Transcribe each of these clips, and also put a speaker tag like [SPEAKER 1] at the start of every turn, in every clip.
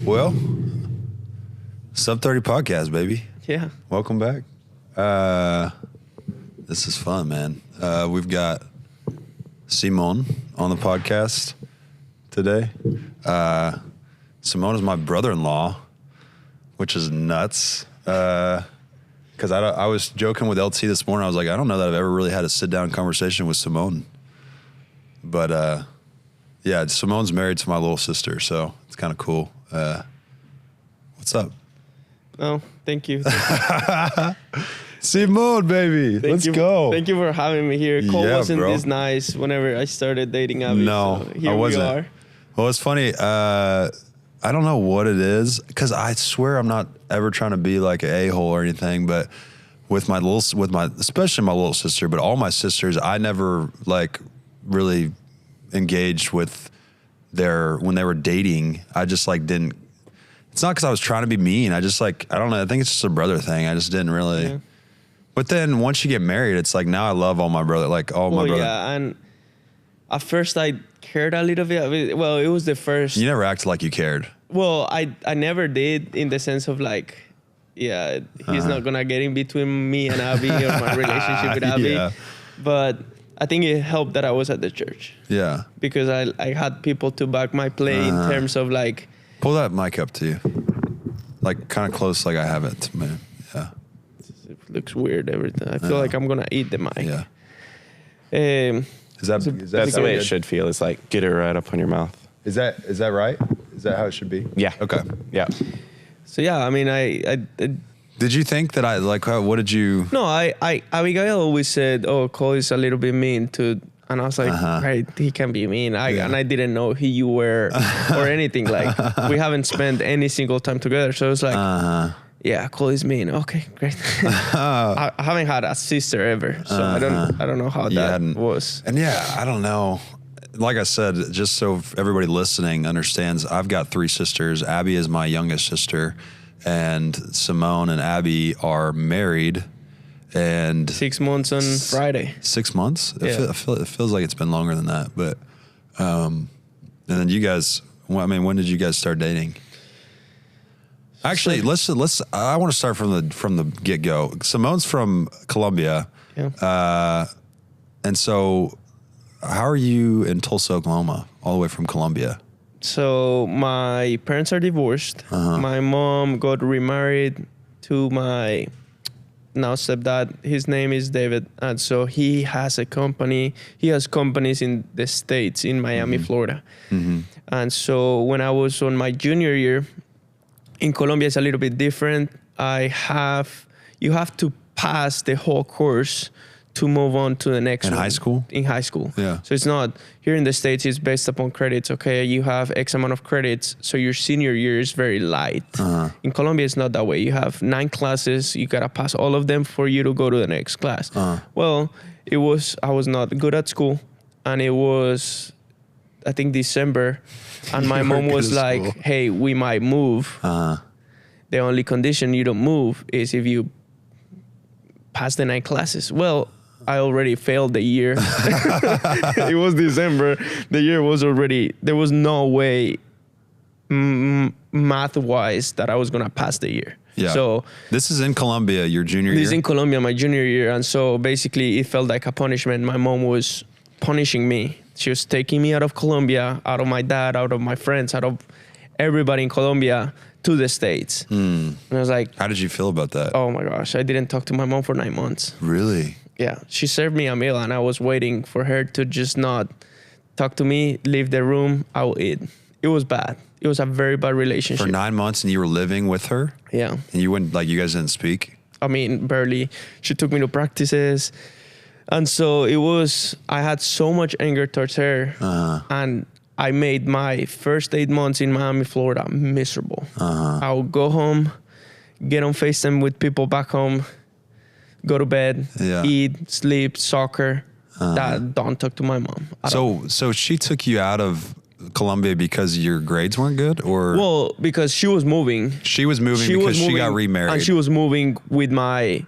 [SPEAKER 1] Well, SUB30 podcast, baby.
[SPEAKER 2] Yeah.
[SPEAKER 1] Welcome back. This is fun, man. We've got Simon on the podcast today. Simon is my brother-in-law, which is nuts. Because I was joking with LT this morning. I was like, I don't know that I've ever really had a sit-down conversation with Simone. But, yeah, Simone's married to my little sister, so it's kind of cool. What's up?
[SPEAKER 2] Oh, thank you.
[SPEAKER 1] Simone, baby. Let's go.
[SPEAKER 2] Thank you for having me here. Cole wasn't
[SPEAKER 1] bro.
[SPEAKER 2] this nice whenever I started dating Abby.
[SPEAKER 1] No,
[SPEAKER 2] so here
[SPEAKER 1] I wasn't.
[SPEAKER 2] we are.
[SPEAKER 1] Well, it's funny. I don't know what it is, because I swear I'm not ever trying to be like an a-hole or anything, but especially my little sister, but all my sisters, I never like really engaged with when they were dating. I just like didn't. It's not because I was trying to be mean. I just like, I don't know. I think it's just a brother thing. I just didn't really. Yeah. But then once you get married, it's like now I love all my brother, my brother.
[SPEAKER 2] Yeah, and at first I cared a little bit. Well, it was the first.
[SPEAKER 1] You never acted like you cared.
[SPEAKER 2] Well, I never did, in the sense of like, yeah, he's not gonna get in between me and Abby or my relationship with Abby.
[SPEAKER 1] Yeah.
[SPEAKER 2] But I think it helped that I was at the church.
[SPEAKER 1] Yeah.
[SPEAKER 2] Because I had people to back my play in terms of like.
[SPEAKER 1] Pull that mic up to you, like kind of close, like I have it, man. Yeah.
[SPEAKER 2] It looks weird every time. I feel like I'm gonna eat the mic.
[SPEAKER 1] Yeah.
[SPEAKER 3] That's the way it should feel. It's like, get it right up on your mouth.
[SPEAKER 1] Is that right? Is that how it should be?
[SPEAKER 3] Yeah.
[SPEAKER 1] Okay.
[SPEAKER 3] Yeah.
[SPEAKER 2] So yeah, I mean, I
[SPEAKER 1] did you think that what did you?
[SPEAKER 2] No, Abigail always said, "Oh, Cole is a little bit mean to," and I was like, "Right, he can be mean." And I didn't know who you were or anything. Like, we haven't spent any single time together, so it's like, yeah, Cole is mean. Okay, great. I haven't had a sister ever, so I don't know how that was.
[SPEAKER 1] And yeah, I don't know. Like I said, just so everybody listening understands, I've got 3 sisters. Abby is my youngest sister, and Simone and Abby are married. And
[SPEAKER 2] 6 months on Friday.
[SPEAKER 1] 6 months?
[SPEAKER 2] Yeah.
[SPEAKER 1] It feels like it's been longer than that. But and then you guys, when did you guys start dating? Actually, let's. I want to start from the get go. Simone's from Colombia, and so how are you in Tulsa, Oklahoma, all the way from Colombia?
[SPEAKER 2] So my parents are divorced. My mom got remarried to my now stepdad. His name is David, and so he has a company. He has companies in the States, in Miami, Florida. And so when I was on my junior year in Colombia, it's a little bit different. You have to pass the whole course to move on to the next one.
[SPEAKER 1] In high school?
[SPEAKER 2] In high school.
[SPEAKER 1] Yeah.
[SPEAKER 2] So it's not, here in the States, it's based upon credits. Okay, you have X amount of credits, so your senior year is very light. In Colombia, it's not that way. You have 9 classes, you gotta pass all of them for you to go to the next class. Well, I was not good at school, and it was, I think, December, and my mom was like, hey, we might move. The only condition you don't move is if you pass the 9 classes. Well, I already failed the year. It was December. The year was already, there was no way math-wise that I was going to pass the year.
[SPEAKER 1] Yeah.
[SPEAKER 2] So
[SPEAKER 1] this is in Colombia, your junior year?
[SPEAKER 2] This is in Colombia, my junior year. And so basically it felt like a punishment. My mom was punishing me. She was taking me out of Colombia, out of my dad, out of my friends, out of everybody in Colombia to the States. And I was like...
[SPEAKER 1] How did you feel about that?
[SPEAKER 2] Oh my gosh, I didn't talk to my mom for 9 months.
[SPEAKER 1] Really?
[SPEAKER 2] Yeah, she served me a meal and I was waiting for her to just not talk to me, leave the room, I will eat. It was bad. It was a very bad relationship.
[SPEAKER 1] For 9 months and you were living with her?
[SPEAKER 2] Yeah.
[SPEAKER 1] And you you guys didn't speak?
[SPEAKER 2] I mean, barely. She took me to practices. And so I had so much anger towards her. And I made my first 8 months in Miami, Florida miserable. I would go home, get on FaceTime with people back home, go to bed, eat, sleep, soccer. Don't talk to my mom.
[SPEAKER 1] So she took you out of Colombia because your grades weren't good, or?
[SPEAKER 2] Well, because she was moving.
[SPEAKER 1] She was moving because she got remarried.
[SPEAKER 2] And she was moving with my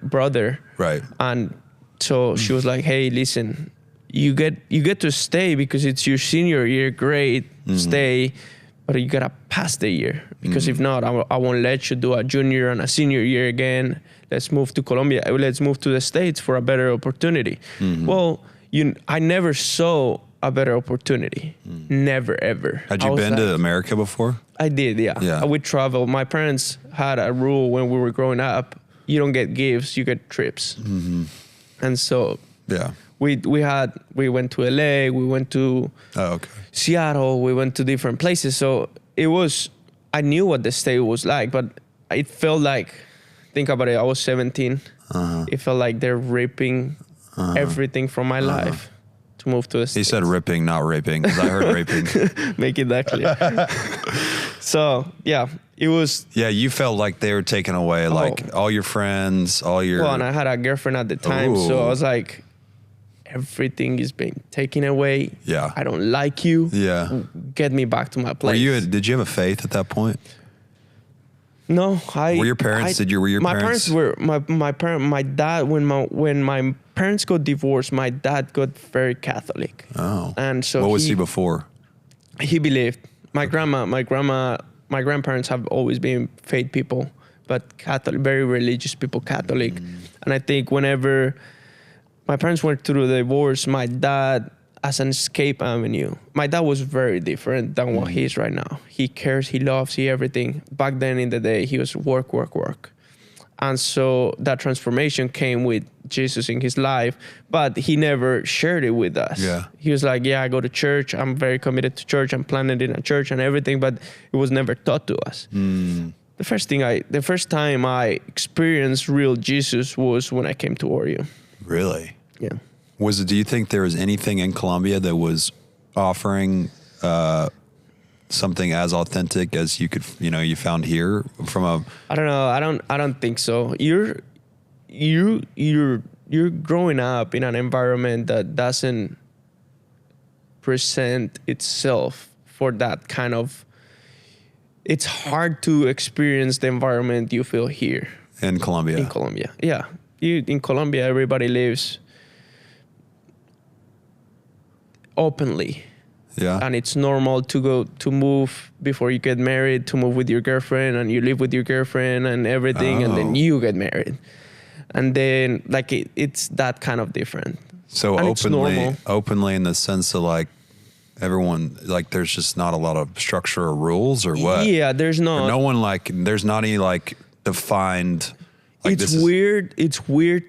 [SPEAKER 2] brother.
[SPEAKER 1] Right.
[SPEAKER 2] And so she was like, hey, listen, you get to stay because it's your senior year, great, stay. but you gotta pass the year, because if not, I won't let you do a junior and a senior year again. Let's move to Colombia. Let's move to the States for a better opportunity. Well, I never saw a better opportunity. Never, ever.
[SPEAKER 1] Had you been to America before?
[SPEAKER 2] I did, yeah.
[SPEAKER 1] Yeah.
[SPEAKER 2] I would travel. My parents had a rule when we were growing up: you don't get gifts, you get trips. And so we went to LA, we went to Seattle, we went to different places. So I knew what the state was like, but it felt like, think about it, I was 17. It felt like they're ripping everything from my life to move to the States.
[SPEAKER 1] He said ripping, not raping, because I heard raping.
[SPEAKER 2] Make it that clear. So, yeah, it was...
[SPEAKER 1] Yeah, you felt like they were taking away, like, all your friends, all your...
[SPEAKER 2] Well, and I had a girlfriend at the time, so I was like, everything is being taken away.
[SPEAKER 1] Yeah.
[SPEAKER 2] I don't like you.
[SPEAKER 1] Yeah.
[SPEAKER 2] Get me back to my place.
[SPEAKER 1] Did you have a faith at that point?
[SPEAKER 2] No,
[SPEAKER 1] Were your parents?
[SPEAKER 2] My parents were my dad. When my parents got divorced, my dad got very Catholic.
[SPEAKER 1] Oh,
[SPEAKER 2] and so
[SPEAKER 1] what was he before?
[SPEAKER 2] He believed. My grandparents have always been faith people, but Catholic, very religious people, Catholic. And I think whenever my parents went through the divorce, my dad, as an escape avenue. My dad was very different than what he is right now. He cares, he loves, everything. Back then in the day, he was work. And so that transformation came with Jesus in his life, but he never shared it with us.
[SPEAKER 1] Yeah.
[SPEAKER 2] He was like, I go to church. I'm very committed to church. I'm planted in a church and everything, but it was never taught to us. The first time I experienced real Jesus was when I came to Oreo.
[SPEAKER 1] Really?
[SPEAKER 2] Yeah.
[SPEAKER 1] Do you think there was anything in Colombia that was offering something as authentic as you found here from a...
[SPEAKER 2] I don't know. I don't think so. You're growing up in an environment that doesn't present itself for that kind of... It's hard to experience the environment you feel here.
[SPEAKER 1] In Colombia.
[SPEAKER 2] In Colombia, yeah. In Colombia, everybody lives openly.
[SPEAKER 1] Yeah.
[SPEAKER 2] And it's normal to move before you get married, to move with your girlfriend, and you live with your girlfriend and everything, and then you get married. And then it's that kind of different.
[SPEAKER 1] So
[SPEAKER 2] and
[SPEAKER 1] openly in the sense of like everyone, like there's just not a lot of structure or rules or what?
[SPEAKER 2] Yeah, there's not.
[SPEAKER 1] Or no one there's not any defined.
[SPEAKER 2] It's weird. It's weird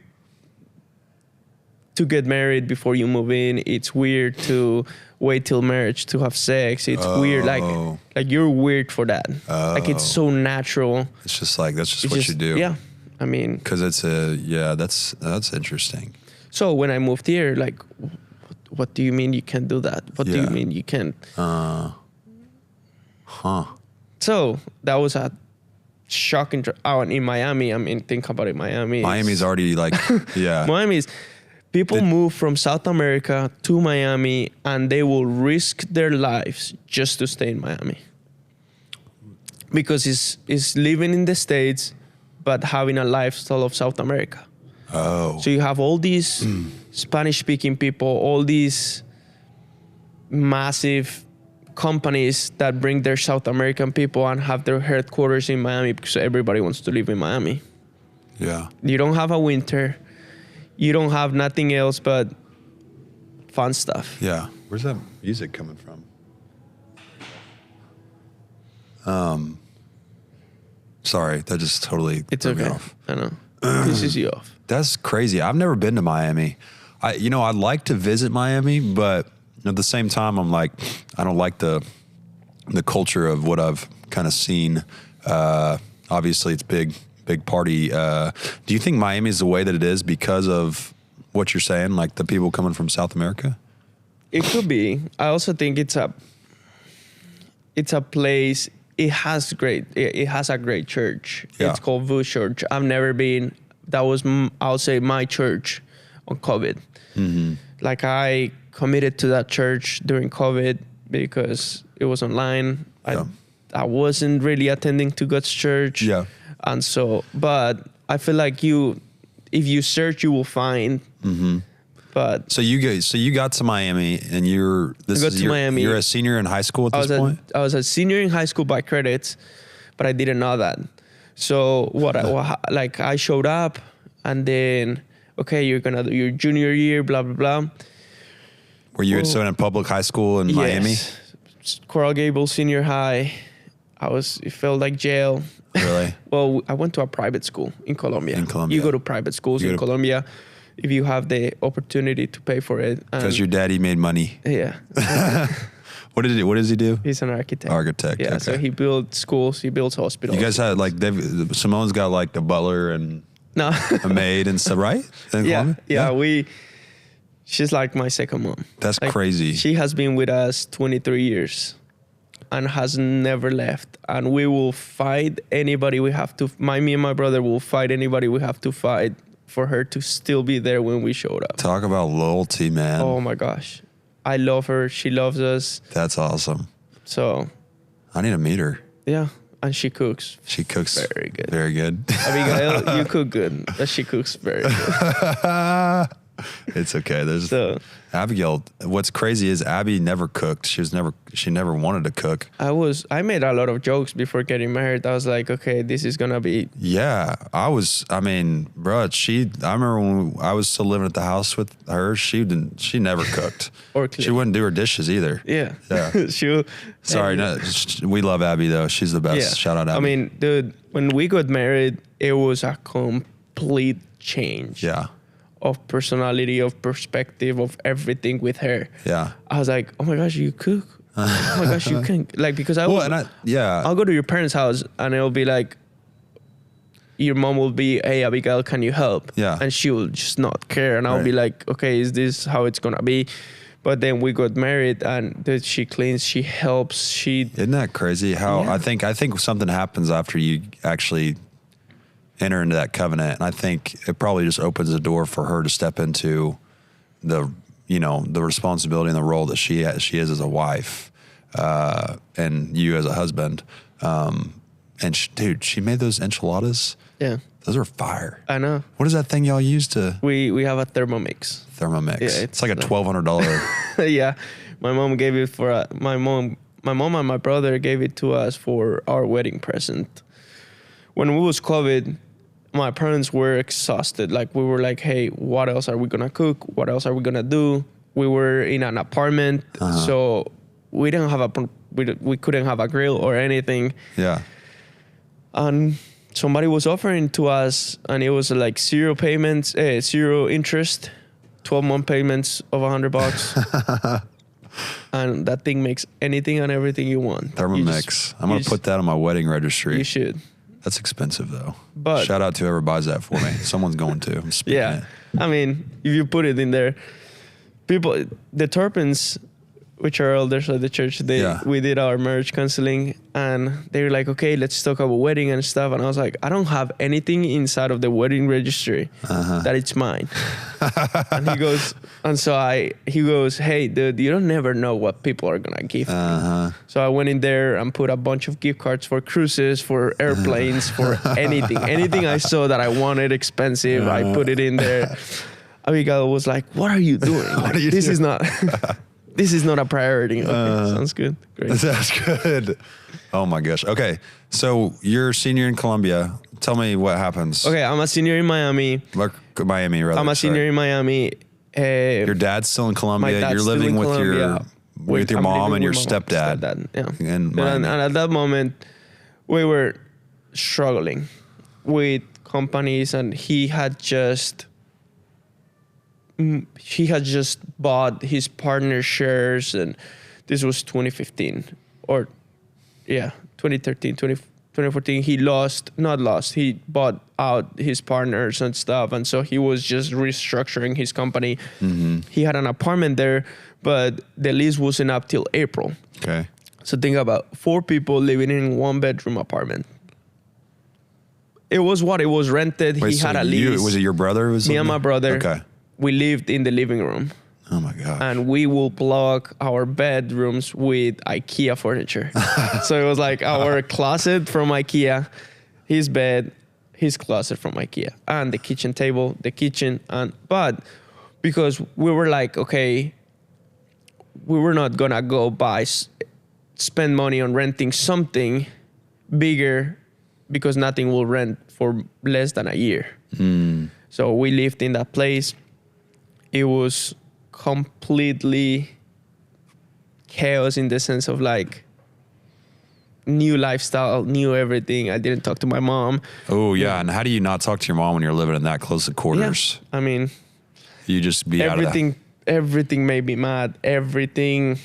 [SPEAKER 2] to get married before you move in. It's weird to wait till marriage to have sex. It's weird. Like you're weird for that. It's so natural.
[SPEAKER 1] It's just that's just what you do.
[SPEAKER 2] Yeah. I mean,
[SPEAKER 1] because that's interesting.
[SPEAKER 2] So when I moved here, what do you mean you can't do that? What do you mean you can't? So that was a shocking out in Miami. I mean, think about it.
[SPEAKER 1] Miami's already
[SPEAKER 2] Miami's people move from South America to Miami and they will risk their lives just to stay in Miami. Because it's living in the States, but having a lifestyle of South America.
[SPEAKER 1] Oh.
[SPEAKER 2] So you have all these Spanish-speaking people, all these massive companies that bring their South American people and have their headquarters in Miami because everybody wants to live in Miami.
[SPEAKER 1] Yeah.
[SPEAKER 2] You don't have a winter. You don't have nothing else but fun stuff.
[SPEAKER 1] Yeah. Where's that music coming from? Sorry, that just totally threw me off.
[SPEAKER 2] I know. Pisses you off.
[SPEAKER 1] That's crazy. I've never been to Miami. I'd like to visit Miami, but at the same time, I'm I don't like the culture of what I've kind of seen. Obviously, it's big party. Do you think Miami is the way that it is because of what you're saying, like the people coming from South America?
[SPEAKER 2] It could be. I also think it's a place. It has a great church.
[SPEAKER 1] Yeah.
[SPEAKER 2] It's called VU Church. I've never been. That was, I'll say, my church on COVID.
[SPEAKER 1] Mm-hmm.
[SPEAKER 2] I committed to that church during COVID because it was online.
[SPEAKER 1] Yeah.
[SPEAKER 2] I wasn't really attending to God's church.
[SPEAKER 1] Yeah.
[SPEAKER 2] And so, but I feel like if you search, you will find But
[SPEAKER 1] So you got to Miami, and you're
[SPEAKER 2] Miami.
[SPEAKER 1] You're a senior in high school at this point.
[SPEAKER 2] I was a senior in high school by credits, but I didn't know that. So I showed up, and then you're gonna do your junior year, blah blah blah.
[SPEAKER 1] Were you in a public high school in Miami?
[SPEAKER 2] Coral Gables Senior High. It felt like jail.
[SPEAKER 1] Really?
[SPEAKER 2] Well, I went to a private school in Colombia. You go to private schools in Colombia if you have the opportunity to pay for it.
[SPEAKER 1] Because your daddy made money.
[SPEAKER 2] Yeah.
[SPEAKER 1] What does he do?
[SPEAKER 2] He's an architect.
[SPEAKER 1] Yeah, okay.
[SPEAKER 2] So he builds schools, he builds hospitals.
[SPEAKER 1] You guys had Simone's got like the butler and a maid and stuff, right?
[SPEAKER 2] She's like my second mom.
[SPEAKER 1] That's crazy.
[SPEAKER 2] She has been with us 23 years and has never left. And we will fight anybody me and my brother will fight anybody we have to fight for her to still be there when we showed up.
[SPEAKER 1] Talk about loyalty, man.
[SPEAKER 2] Oh my gosh. I love her. She loves us.
[SPEAKER 1] That's awesome.
[SPEAKER 2] So
[SPEAKER 1] I need to meet her.
[SPEAKER 2] Yeah. And she cooks.
[SPEAKER 1] She cooks
[SPEAKER 2] very good.
[SPEAKER 1] Very good.
[SPEAKER 2] Abigail, you cook good, but she cooks very good.
[SPEAKER 1] It's okay. Abigail. What's crazy is Abby never cooked. She never wanted to cook.
[SPEAKER 2] I made a lot of jokes before getting married. I was like, okay, this is gonna be.
[SPEAKER 1] Yeah, bro. I remember when I was still living at the house with her. She never cooked.
[SPEAKER 2] Or clean.
[SPEAKER 1] She wouldn't do her dishes either.
[SPEAKER 2] Yeah.
[SPEAKER 1] Sorry, we love Abby though. She's the best.
[SPEAKER 2] Yeah.
[SPEAKER 1] Shout out Abby.
[SPEAKER 2] I mean, dude, when we got married, it was a complete change.
[SPEAKER 1] Yeah.
[SPEAKER 2] Of personality, of perspective, of everything with her.
[SPEAKER 1] Yeah.
[SPEAKER 2] I was like, oh my gosh, you cook? Oh my gosh, you can, because I'll go to your parents' house and it'll be like, your mom will be, hey, Abigail, can you help?
[SPEAKER 1] Yeah.
[SPEAKER 2] And she will just not care. And I'll be like, okay, is this how it's going to be? But then we got married and she cleans, she helps,
[SPEAKER 1] Isn't that crazy how I think something happens after you actually enter into that covenant, and I think it probably just opens the door for her to step into the responsibility and the role that she is as a wife, and you as a husband. And she made those enchiladas.
[SPEAKER 2] Yeah,
[SPEAKER 1] those are fire.
[SPEAKER 2] I know.
[SPEAKER 1] What is that thing y'all use to?
[SPEAKER 2] We have a Thermomix.
[SPEAKER 1] Yeah, it's like a $1,200.
[SPEAKER 2] Yeah, my mom gave it for my mom and my brother gave it to us for our wedding present. When it was COVID, my parents were exhausted. Like, we were like, hey, what else are we going to cook? What else are we going to do? We were in an apartment, so we didn't have we couldn't have a grill or anything.
[SPEAKER 1] Yeah.
[SPEAKER 2] And somebody was offering to us, and it was like zero interest, 12-month payments of $100. And that thing makes anything and everything you want.
[SPEAKER 1] Thermomix. I'm going to put that on my wedding registry.
[SPEAKER 2] You should.
[SPEAKER 1] That's expensive though.
[SPEAKER 2] But
[SPEAKER 1] shout out to whoever buys that for me. Someone's going to. I'm speaking it.
[SPEAKER 2] I mean, if you put it in there, the Turpins, which are elders of the church, we did our marriage counseling, and they were like, okay, let's talk about wedding and stuff. And I was like, I don't have anything inside of the wedding registry that it's mine. And he goes, hey, dude, you don't never know what people are going to give me. So I went in there and put a bunch of gift cards for cruises, for airplanes, for anything. Anything I saw that I wanted expensive, I put it in there. Abigail was like, what are you doing? This is not... This is not a priority. Okay, sounds good. Great.
[SPEAKER 1] Sounds good. Oh my gosh. Okay, so you're a senior in Colombia. Tell me what happens.
[SPEAKER 2] Okay, I'm a senior in Miami.
[SPEAKER 1] I'm
[SPEAKER 2] a senior in Miami.
[SPEAKER 1] Your dad's still in Colombia. You're living with your mom and your stepdad.
[SPEAKER 2] Yeah.
[SPEAKER 1] And
[SPEAKER 2] at that moment, we were struggling with companies, and he had just bought his partner's shares, and this was 2015 or 2013, 2014. He bought out his partners and stuff, and so he was just restructuring his company. He had an apartment there, but the lease wasn't up till April.
[SPEAKER 1] Okay.
[SPEAKER 2] So think about 4 people living in a 1-bedroom apartment. It was rented.
[SPEAKER 1] Wait,
[SPEAKER 2] he had a lease.
[SPEAKER 1] Was it your brother?
[SPEAKER 2] Me and my brother.
[SPEAKER 1] Okay.
[SPEAKER 2] We lived in the living room.
[SPEAKER 1] Oh my God.
[SPEAKER 2] And we will block our bedrooms with IKEA furniture. So it was like our closet from IKEA, his bed, his closet from IKEA, and the kitchen table, the kitchen. But because we were like, okay, we were not gonna go spend money on renting something bigger because nothing will rent for less than a year. So we lived in that place. It was completely chaos in the sense of like new lifestyle, new everything. I didn't talk to my mom.
[SPEAKER 1] Oh yeah, and how do you not talk to your mom when you're living in that close to quarters?
[SPEAKER 2] Yeah. I mean,
[SPEAKER 1] you just be out of that.
[SPEAKER 2] Everything made me mad. Everything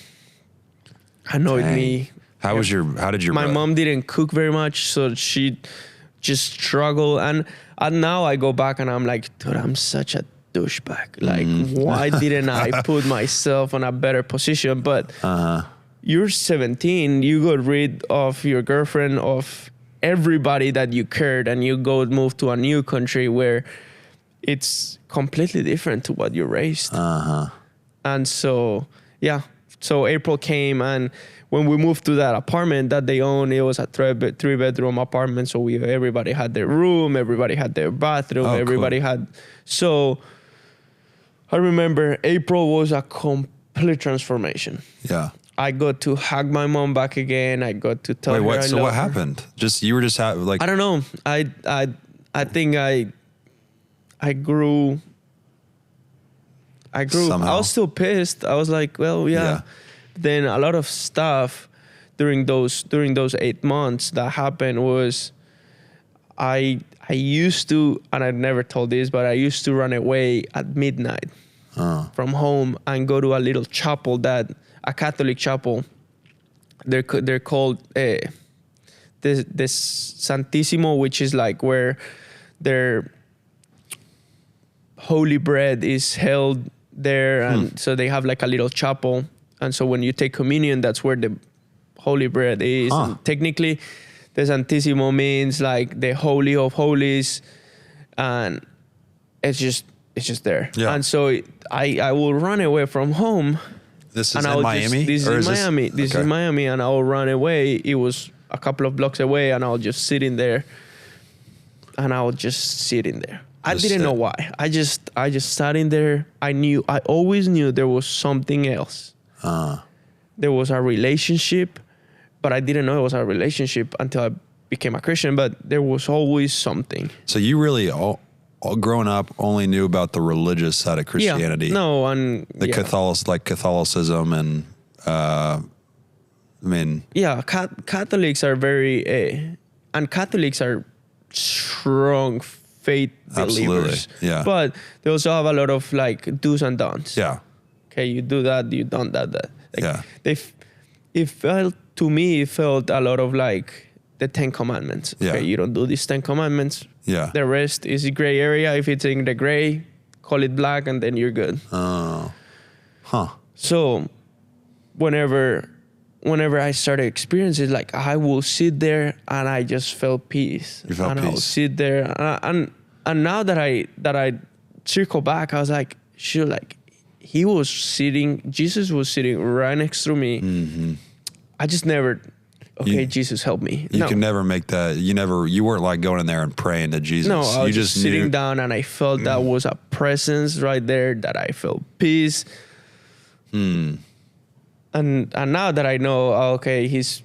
[SPEAKER 2] annoyed me.
[SPEAKER 1] How did your
[SPEAKER 2] my mom didn't cook very much, so she just struggled. And now I go back and I'm like, dude, I'm such a douchebag. Like, why didn't I put myself in a better position? But you're 17, you got rid of your girlfriend, of everybody that you cared, and you go move to a new country where it's completely different to what you raised. And so, yeah. So April came, and when we moved to that apartment that they own, it was a three-bedroom apartment. So everybody had their room, everybody had their bathroom, everybody had. So I remember April was a complete transformation.
[SPEAKER 1] Yeah.
[SPEAKER 2] I got to hug my mom back again. I got to tell her I love her.
[SPEAKER 1] So what happened? You were just like.
[SPEAKER 2] I don't know. I think I grew.
[SPEAKER 1] Somehow.
[SPEAKER 2] I was still pissed. I was like, well, yeah. Then a lot of stuff during those 8 months that happened was I used to, and I never told this, but I used to run away at midnight from home and go to a little chapel, a Catholic chapel. They're called the Santissimo, which is like where their holy bread is held there, and so they have like a little chapel, and so when you take communion, that's where the holy bread is. And technically, the Santissimo means like the Holy of Holies, and it's just there. Yeah. And so I will run away from home.
[SPEAKER 1] This is in Miami?
[SPEAKER 2] This is in Miami, and I will run away. It was a couple of blocks away, and I'll just sit in there, I didn't know why. I just sat in there. I always knew there was something else. There was a relationship, but I didn't know it was a relationship until I became a Christian, but there was always something.
[SPEAKER 1] So you really, all growing up, only knew about the religious side of Christianity.
[SPEAKER 2] Yeah. No, and
[SPEAKER 1] Catholicism and, I mean.
[SPEAKER 2] Yeah, Catholics are very, and Catholics are strong faith believers.
[SPEAKER 1] Yeah.
[SPEAKER 2] But they also have a lot of like do's and don'ts.
[SPEAKER 1] Yeah.
[SPEAKER 2] Okay, you do that, you don't that. Like,
[SPEAKER 1] yeah.
[SPEAKER 2] It felt a lot of like the 10 Commandments. Okay,
[SPEAKER 1] Yeah.
[SPEAKER 2] you don't do these 10 Commandments.
[SPEAKER 1] Yeah.
[SPEAKER 2] The rest is a gray area. If it's in the gray, call it black, and then you're good.
[SPEAKER 1] Oh. Huh.
[SPEAKER 2] So whenever I started experiencing, like I will sit there and I just felt peace.
[SPEAKER 1] You felt
[SPEAKER 2] and
[SPEAKER 1] peace.
[SPEAKER 2] I will sit there and now that I circle back, I was like, sure, like Jesus was sitting right next to me.
[SPEAKER 1] Mm-hmm.
[SPEAKER 2] I just never, Jesus help me.
[SPEAKER 1] You can never make that. You weren't like going in there and praying to Jesus.
[SPEAKER 2] No, I was
[SPEAKER 1] you
[SPEAKER 2] just sitting down and I felt that was a presence right there, that I felt peace. And now that I know, his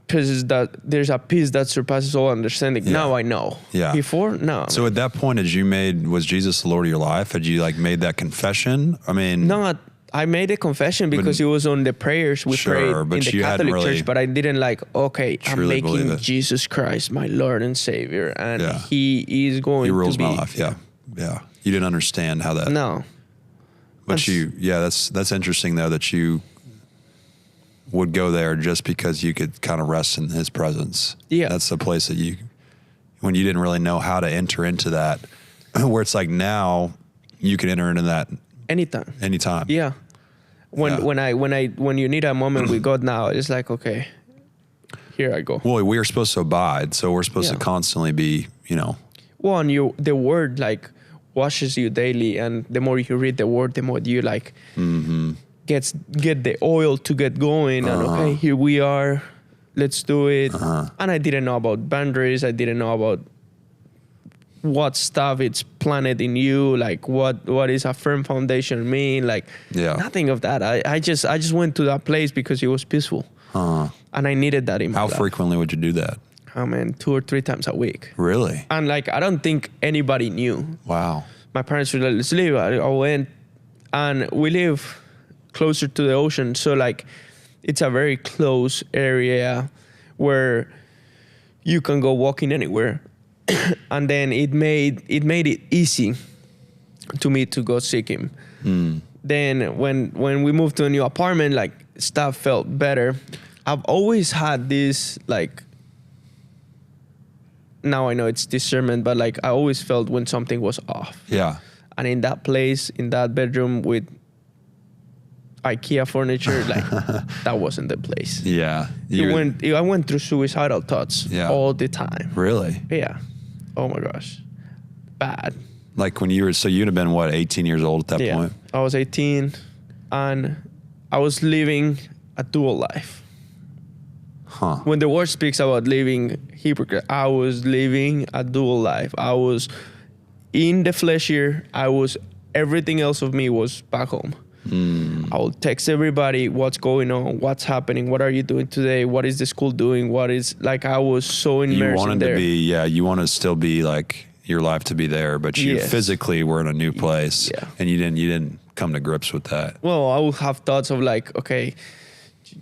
[SPEAKER 2] peace is that there's a peace that surpasses all understanding.
[SPEAKER 1] Yeah.
[SPEAKER 2] Now I know.
[SPEAKER 1] Yeah.
[SPEAKER 2] Before, no.
[SPEAKER 1] So at that point, was Jesus the Lord of your life? Had you like made that confession? I mean,
[SPEAKER 2] no, I made a confession because it was on the prayers we prayed in the Catholic Church, but I didn't like, I'm making Jesus Christ my Lord and Savior, and He is going to be. He
[SPEAKER 1] rules my life. Yeah, yeah. You didn't understand how that.
[SPEAKER 2] No.
[SPEAKER 1] But that's interesting though that you would go there just because you could kind of rest in His presence.
[SPEAKER 2] Yeah.
[SPEAKER 1] That's the place that when you didn't really know how to enter into that, where it's like now you can enter into that anytime.
[SPEAKER 2] Yeah. When you need a moment with God now, it's like, okay, here I go.
[SPEAKER 1] Well, we are supposed to abide, so we're supposed to constantly be,
[SPEAKER 2] Well, and the word like washes you daily, and the more you read the word, the more you like get the oil to get going. And here we are, let's do it. And I didn't know about boundaries. I didn't know about what stuff it's planted in you, like what is a firm foundation mean, like nothing of that. I just went to that place because it was peaceful. And I needed that in my life.
[SPEAKER 1] How frequently would you do that?
[SPEAKER 2] 2 or 3 times a week.
[SPEAKER 1] Really?
[SPEAKER 2] And like, I don't think anybody knew.
[SPEAKER 1] Wow.
[SPEAKER 2] My parents were like, let's leave. I went, and we live closer to the ocean. So like, it's a very close area where you can go walking anywhere. And then it made it easy to me to go seek him. Then when we moved to a new apartment, like, stuff felt better. I've always had this, like, now I know it's discernment, but like, I always felt when something was off.
[SPEAKER 1] Yeah.
[SPEAKER 2] And in that place, in that bedroom with IKEA furniture, like, that wasn't the place.
[SPEAKER 1] Yeah.
[SPEAKER 2] I went through suicidal thoughts all the time.
[SPEAKER 1] Really?
[SPEAKER 2] Yeah. Oh my gosh. Bad.
[SPEAKER 1] Like when so you'd have been what, 18 years old at that point?
[SPEAKER 2] I was 18 and I was living a dual life. When the word speaks about living hypocrite, I was living a dual life. I was in the flesh here. Everything else of me was back home. I will text everybody what's going on, what's happening, what are you doing today, what is the school doing, I was so immersed in there.
[SPEAKER 1] You wanted to be, you want to still be like your life to be there, but you physically were in a new place and you didn't come to grips with that.
[SPEAKER 2] Well, I would have thoughts of like, okay,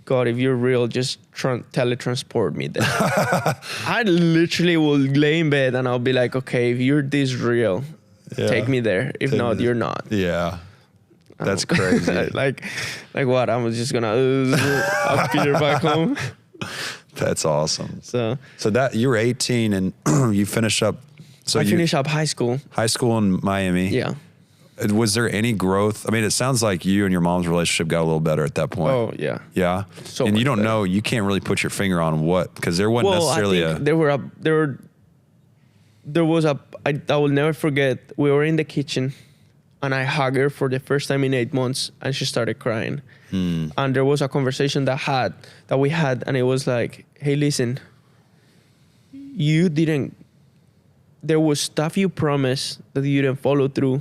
[SPEAKER 2] God, if you're real, just teletransport me there. I literally will lay in bed and I'll be like, okay, if you're this real, take me there. If not, you're not.
[SPEAKER 1] Yeah. That's crazy.
[SPEAKER 2] like what? I'm just gonna appear back home.
[SPEAKER 1] That's awesome.
[SPEAKER 2] So
[SPEAKER 1] that you were 18 and you finished up. So
[SPEAKER 2] I finished up high school.
[SPEAKER 1] High school in Miami.
[SPEAKER 2] Yeah.
[SPEAKER 1] Was there any growth? I mean, it sounds like you and your mom's relationship got a little better at that point.
[SPEAKER 2] Oh yeah.
[SPEAKER 1] Yeah.
[SPEAKER 2] So
[SPEAKER 1] and you don't
[SPEAKER 2] better.
[SPEAKER 1] know. You can't really put your finger on what, because there wasn't necessarily
[SPEAKER 2] I will never forget. We were in the kitchen, and I hugged her for the first time in 8 months, and she started crying. And there was a conversation that we had, and it was like, hey, listen, there was stuff you promised that you didn't follow through.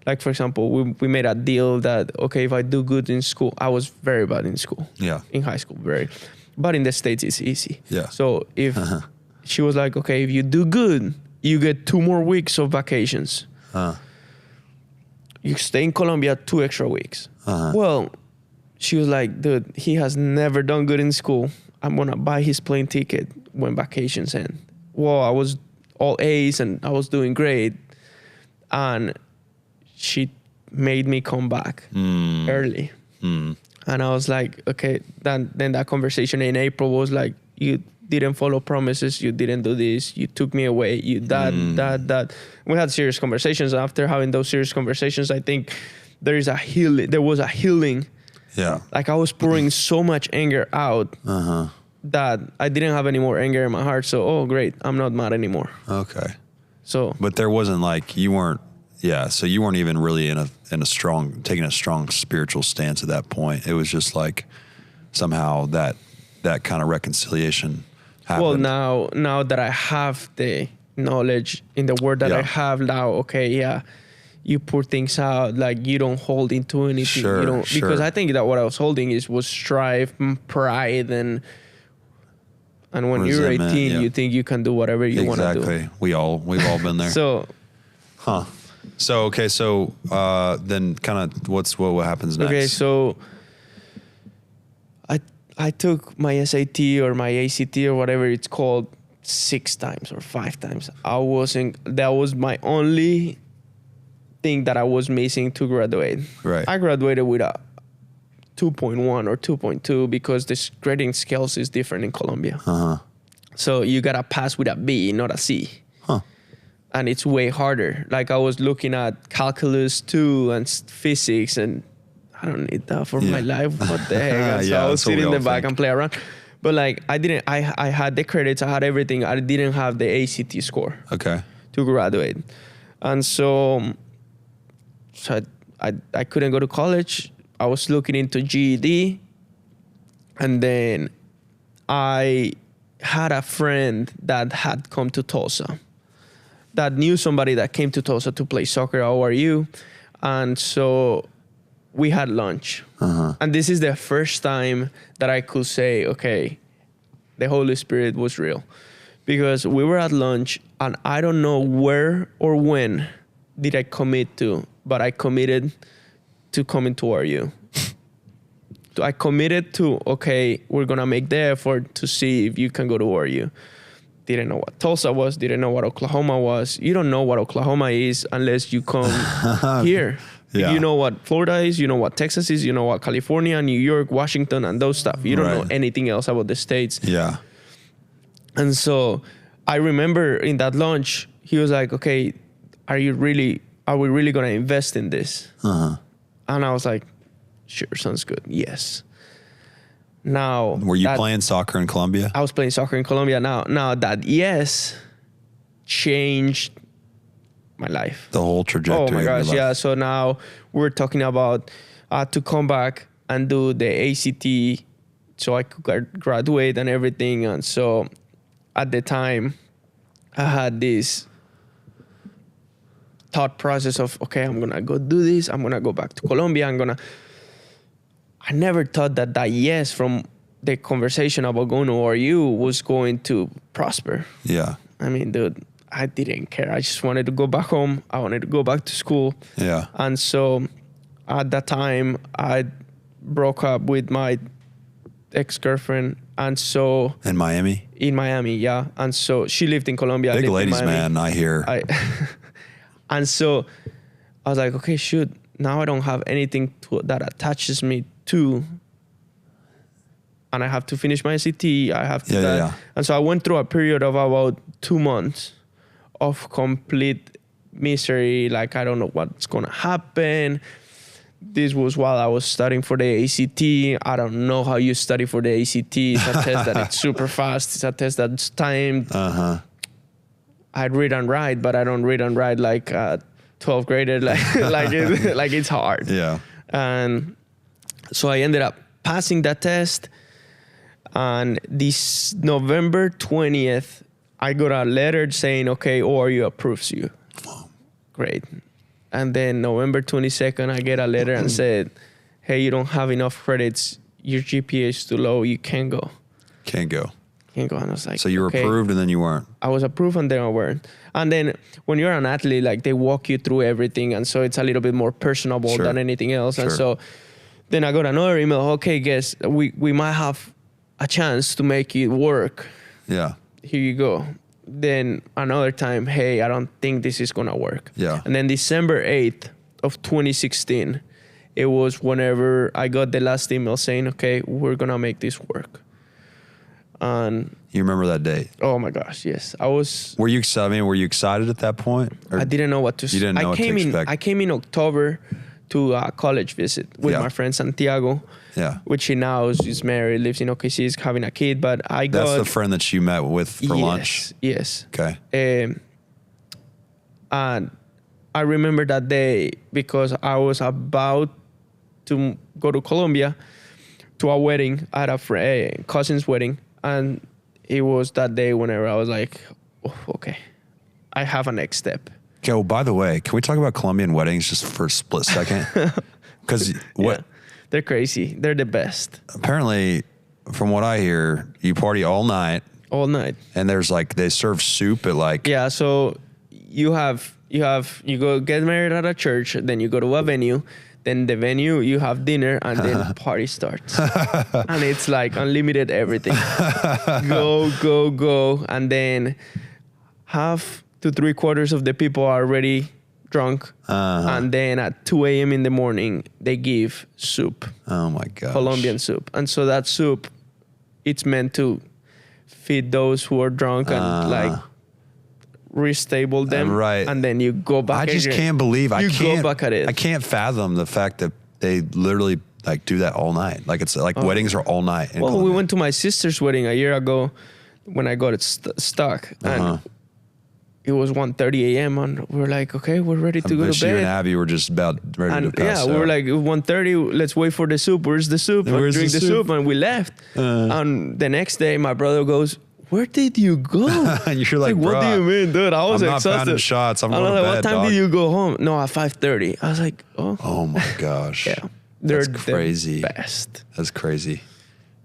[SPEAKER 2] Like, for example, we made a deal that, okay, if I do good in school, I was very bad in school.
[SPEAKER 1] Yeah.
[SPEAKER 2] In high school, but in the States, it's easy.
[SPEAKER 1] Yeah.
[SPEAKER 2] So if she was like, okay, if you do good, you get 2 more weeks of vacations. You stay in Colombia 2 extra weeks. Well, she was like, dude, he has never done good in school. I'm going to buy his plane ticket when vacations end. Well, I was all A's and I was doing great. And she made me come back early. And I was like, okay, then that conversation in April was like, you didn't follow promises, you didn't do this, you took me away, you that. We had serious conversations. After having those serious conversations, I think there was a healing.
[SPEAKER 1] Yeah.
[SPEAKER 2] Like, I was pouring so much anger out that I didn't have any more anger in my heart. So, oh great, I'm not mad anymore.
[SPEAKER 1] Okay.
[SPEAKER 2] So,
[SPEAKER 1] but there wasn't like, so you weren't even really taking a strong spiritual stance at that point. It was just like somehow that kind of reconciliation happened.
[SPEAKER 2] Well, now that I have the knowledge in the word that I have now, okay, you pour things out, like, you don't hold into anything. Because I think that what I was holding was strife, pride, and when you're 18, you think you can do whatever you want to do.
[SPEAKER 1] Exactly. We've all been there. So, okay, then kind of what happens next?
[SPEAKER 2] Okay, so I took my SAT or my ACT or whatever it's called 6 times or 5 times. That was my only thing that I was missing to graduate.
[SPEAKER 1] Right.
[SPEAKER 2] I graduated with a 2.1 or 2.2 because the grading scales is different in Colombia. So you got to pass with a B, not a C. And it's way harder. Like, I was looking at calculus 2 and physics, and I don't need that for my life. What the heck? So I was sitting in the back and play around. But like, I had the credits, I had everything. I didn't have the ACT score.
[SPEAKER 1] Okay.
[SPEAKER 2] To graduate. And so I couldn't go to college. I was looking into GED. And then I had a friend that had come to Tulsa. that knew somebody that came to Tulsa to play soccer at ORU. And so we had lunch. And this is the first time that I could say, okay, the Holy Spirit was real. Because we were at lunch, and I don't know where or when did I commit to, but I committed to coming to ORU. I committed to, okay, we're going to make the effort to see if you can go to ORU. Didn't know what Tulsa was, didn't know what Oklahoma was. You don't know what Oklahoma is unless you come here.
[SPEAKER 1] Yeah.
[SPEAKER 2] You know what Florida is, you know what Texas is, you know what California, New York, Washington, and those stuff. You don't know anything else about the States.
[SPEAKER 1] Yeah.
[SPEAKER 2] And so I remember in that lunch, he was like, okay, are we really going to invest in this? And I was like, sure, sounds good. Yes. Now,
[SPEAKER 1] were you playing soccer in Colombia?
[SPEAKER 2] I was playing soccer in Colombia. Now that yes changed my life.
[SPEAKER 1] The whole trajectory.
[SPEAKER 2] Oh my gosh, yeah. So now we're talking about to come back and do the ACT so I could graduate and everything. And so at the time, I had this thought process of, okay, I'm going to go do this. I'm going to go back to Colombia. I never thought that yes from the conversation about going to ORU was going to prosper.
[SPEAKER 1] Yeah.
[SPEAKER 2] I mean, dude, I didn't care. I just wanted to go back home. I wanted to go back to school.
[SPEAKER 1] Yeah.
[SPEAKER 2] And so at that time, I broke up with my ex-girlfriend. And so...
[SPEAKER 1] In Miami?
[SPEAKER 2] In Miami, yeah. And so she lived in Colombia.
[SPEAKER 1] Big ladies, man, I hear.
[SPEAKER 2] And so I was like, okay, shoot. Now I don't have anything that attaches me to... And I have to finish my ACT. I have to...
[SPEAKER 1] Yeah.
[SPEAKER 2] And so I went through a period of about 2 months of complete misery. Like, I don't know what's going to happen. This was while I was studying for the ACT. I don't know how you study for the ACT. It's a test that it's super fast. It's a test that's timed. I read and write, but I don't read and write like a 12th grader. Like it's hard.
[SPEAKER 1] Yeah.
[SPEAKER 2] And so I ended up passing that test. And this November 20th, I got a letter saying, okay, ORU approves you. Great. And then November 22nd, I get a letter and said, hey, you don't have enough credits. Your GPA is too low. You can't go.
[SPEAKER 1] Can't go.
[SPEAKER 2] And I was like,
[SPEAKER 1] so you were approved and then you weren't?
[SPEAKER 2] I was approved and then I weren't. And then when you're an athlete, like they walk you through everything. And so it's a little bit more personable than anything else. And so then I got another email. Okay, guess we might have a chance to make it work.
[SPEAKER 1] Yeah.
[SPEAKER 2] Here you go. Then another time, hey, I don't think this is going to work.
[SPEAKER 1] Yeah.
[SPEAKER 2] And then December 8th of 2016, it was whenever I got the last email saying, okay, we're going to make this work. And
[SPEAKER 1] you remember that date?
[SPEAKER 2] Oh my gosh, yes. I was.
[SPEAKER 1] Were you excited at that point? Or
[SPEAKER 2] I didn't know what to.
[SPEAKER 1] You didn't know what to expect.
[SPEAKER 2] I came in October to a college visit with my friend Santiago.
[SPEAKER 1] Yeah.
[SPEAKER 2] Which he now is married, lives in OKC, is having a kid. But
[SPEAKER 1] That's the friend that you met with for lunch?
[SPEAKER 2] Yes.
[SPEAKER 1] Okay.
[SPEAKER 2] And I remember that day because I was about to go to Colombia to a wedding at a cousin's wedding. And it was that day whenever I was like, oh, okay, I have a next step.
[SPEAKER 1] Okay, well, by the way, can we talk about Colombian weddings just for a split second? Because
[SPEAKER 2] they're crazy. They're the best.
[SPEAKER 1] Apparently, from what I hear, you party all night.
[SPEAKER 2] All night.
[SPEAKER 1] And there's they serve soup at
[SPEAKER 2] Yeah, so you go get married at a church, then you go to a venue. Then the venue, you have dinner, and then party starts. And it's like unlimited everything. Go. And then half to 3/4 of the people are already drunk. And then at 2 a.m. in the morning, they give soup.
[SPEAKER 1] Oh, my gosh.
[SPEAKER 2] Colombian soup. And so that soup, it's meant to feed those who are drunk and restable them,
[SPEAKER 1] right?
[SPEAKER 2] And then you go back.
[SPEAKER 1] I just can't believe
[SPEAKER 2] go back at it.
[SPEAKER 1] I can't fathom the fact that they literally do that all night. It's weddings are all night.
[SPEAKER 2] Well, Colombia. We went to my sister's wedding a year ago when I got it stuck, and it was 1:30 a.m. and we were like, okay, we're ready to go to bed.
[SPEAKER 1] You and Abby were just about ready to pass out.
[SPEAKER 2] We were like 1:30. Let's wait for the soup. Where's the soup?
[SPEAKER 1] Where's
[SPEAKER 2] drink the soup, and we left. And the next day, my brother goes, where did you go?
[SPEAKER 1] And you're like,
[SPEAKER 2] what do you mean, dude? I was
[SPEAKER 1] I'm not
[SPEAKER 2] exhausted.
[SPEAKER 1] pounding shots. I'm going to
[SPEAKER 2] like,
[SPEAKER 1] bed,
[SPEAKER 2] what time
[SPEAKER 1] dog.
[SPEAKER 2] did you go home? No, at 5:30. I was like, oh.
[SPEAKER 1] Oh my gosh.
[SPEAKER 2] Yeah. They're
[SPEAKER 1] That's crazy.
[SPEAKER 2] the best.
[SPEAKER 1] That's crazy.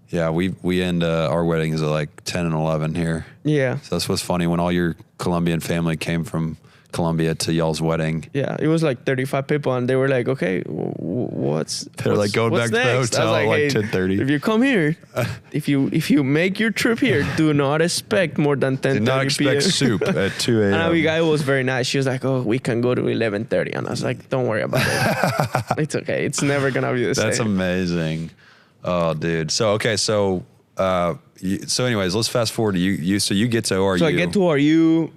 [SPEAKER 1] Yeah, we end our weddings at like 10 and 11 here.
[SPEAKER 2] Yeah.
[SPEAKER 1] So that's what's funny when all your Colombian family came from Colombia to y'all's wedding.
[SPEAKER 2] Yeah, it was like 35 people, and they were like, "Okay,
[SPEAKER 1] They're like going back to the hotel at like 10:30.
[SPEAKER 2] If you come here, if you make your trip here, do not expect more than 10:30
[SPEAKER 1] Did not expect soup at 2 a.m.
[SPEAKER 2] And the guy was very nice. She was like, "Oh, we can go to 11:30," and I was like, "Don't worry about it. It's okay. It's never gonna be the same."
[SPEAKER 1] That's amazing. Oh, dude. So anyways, let's fast forward to you. So you get to RU.
[SPEAKER 2] So I get to RU.
[SPEAKER 1] You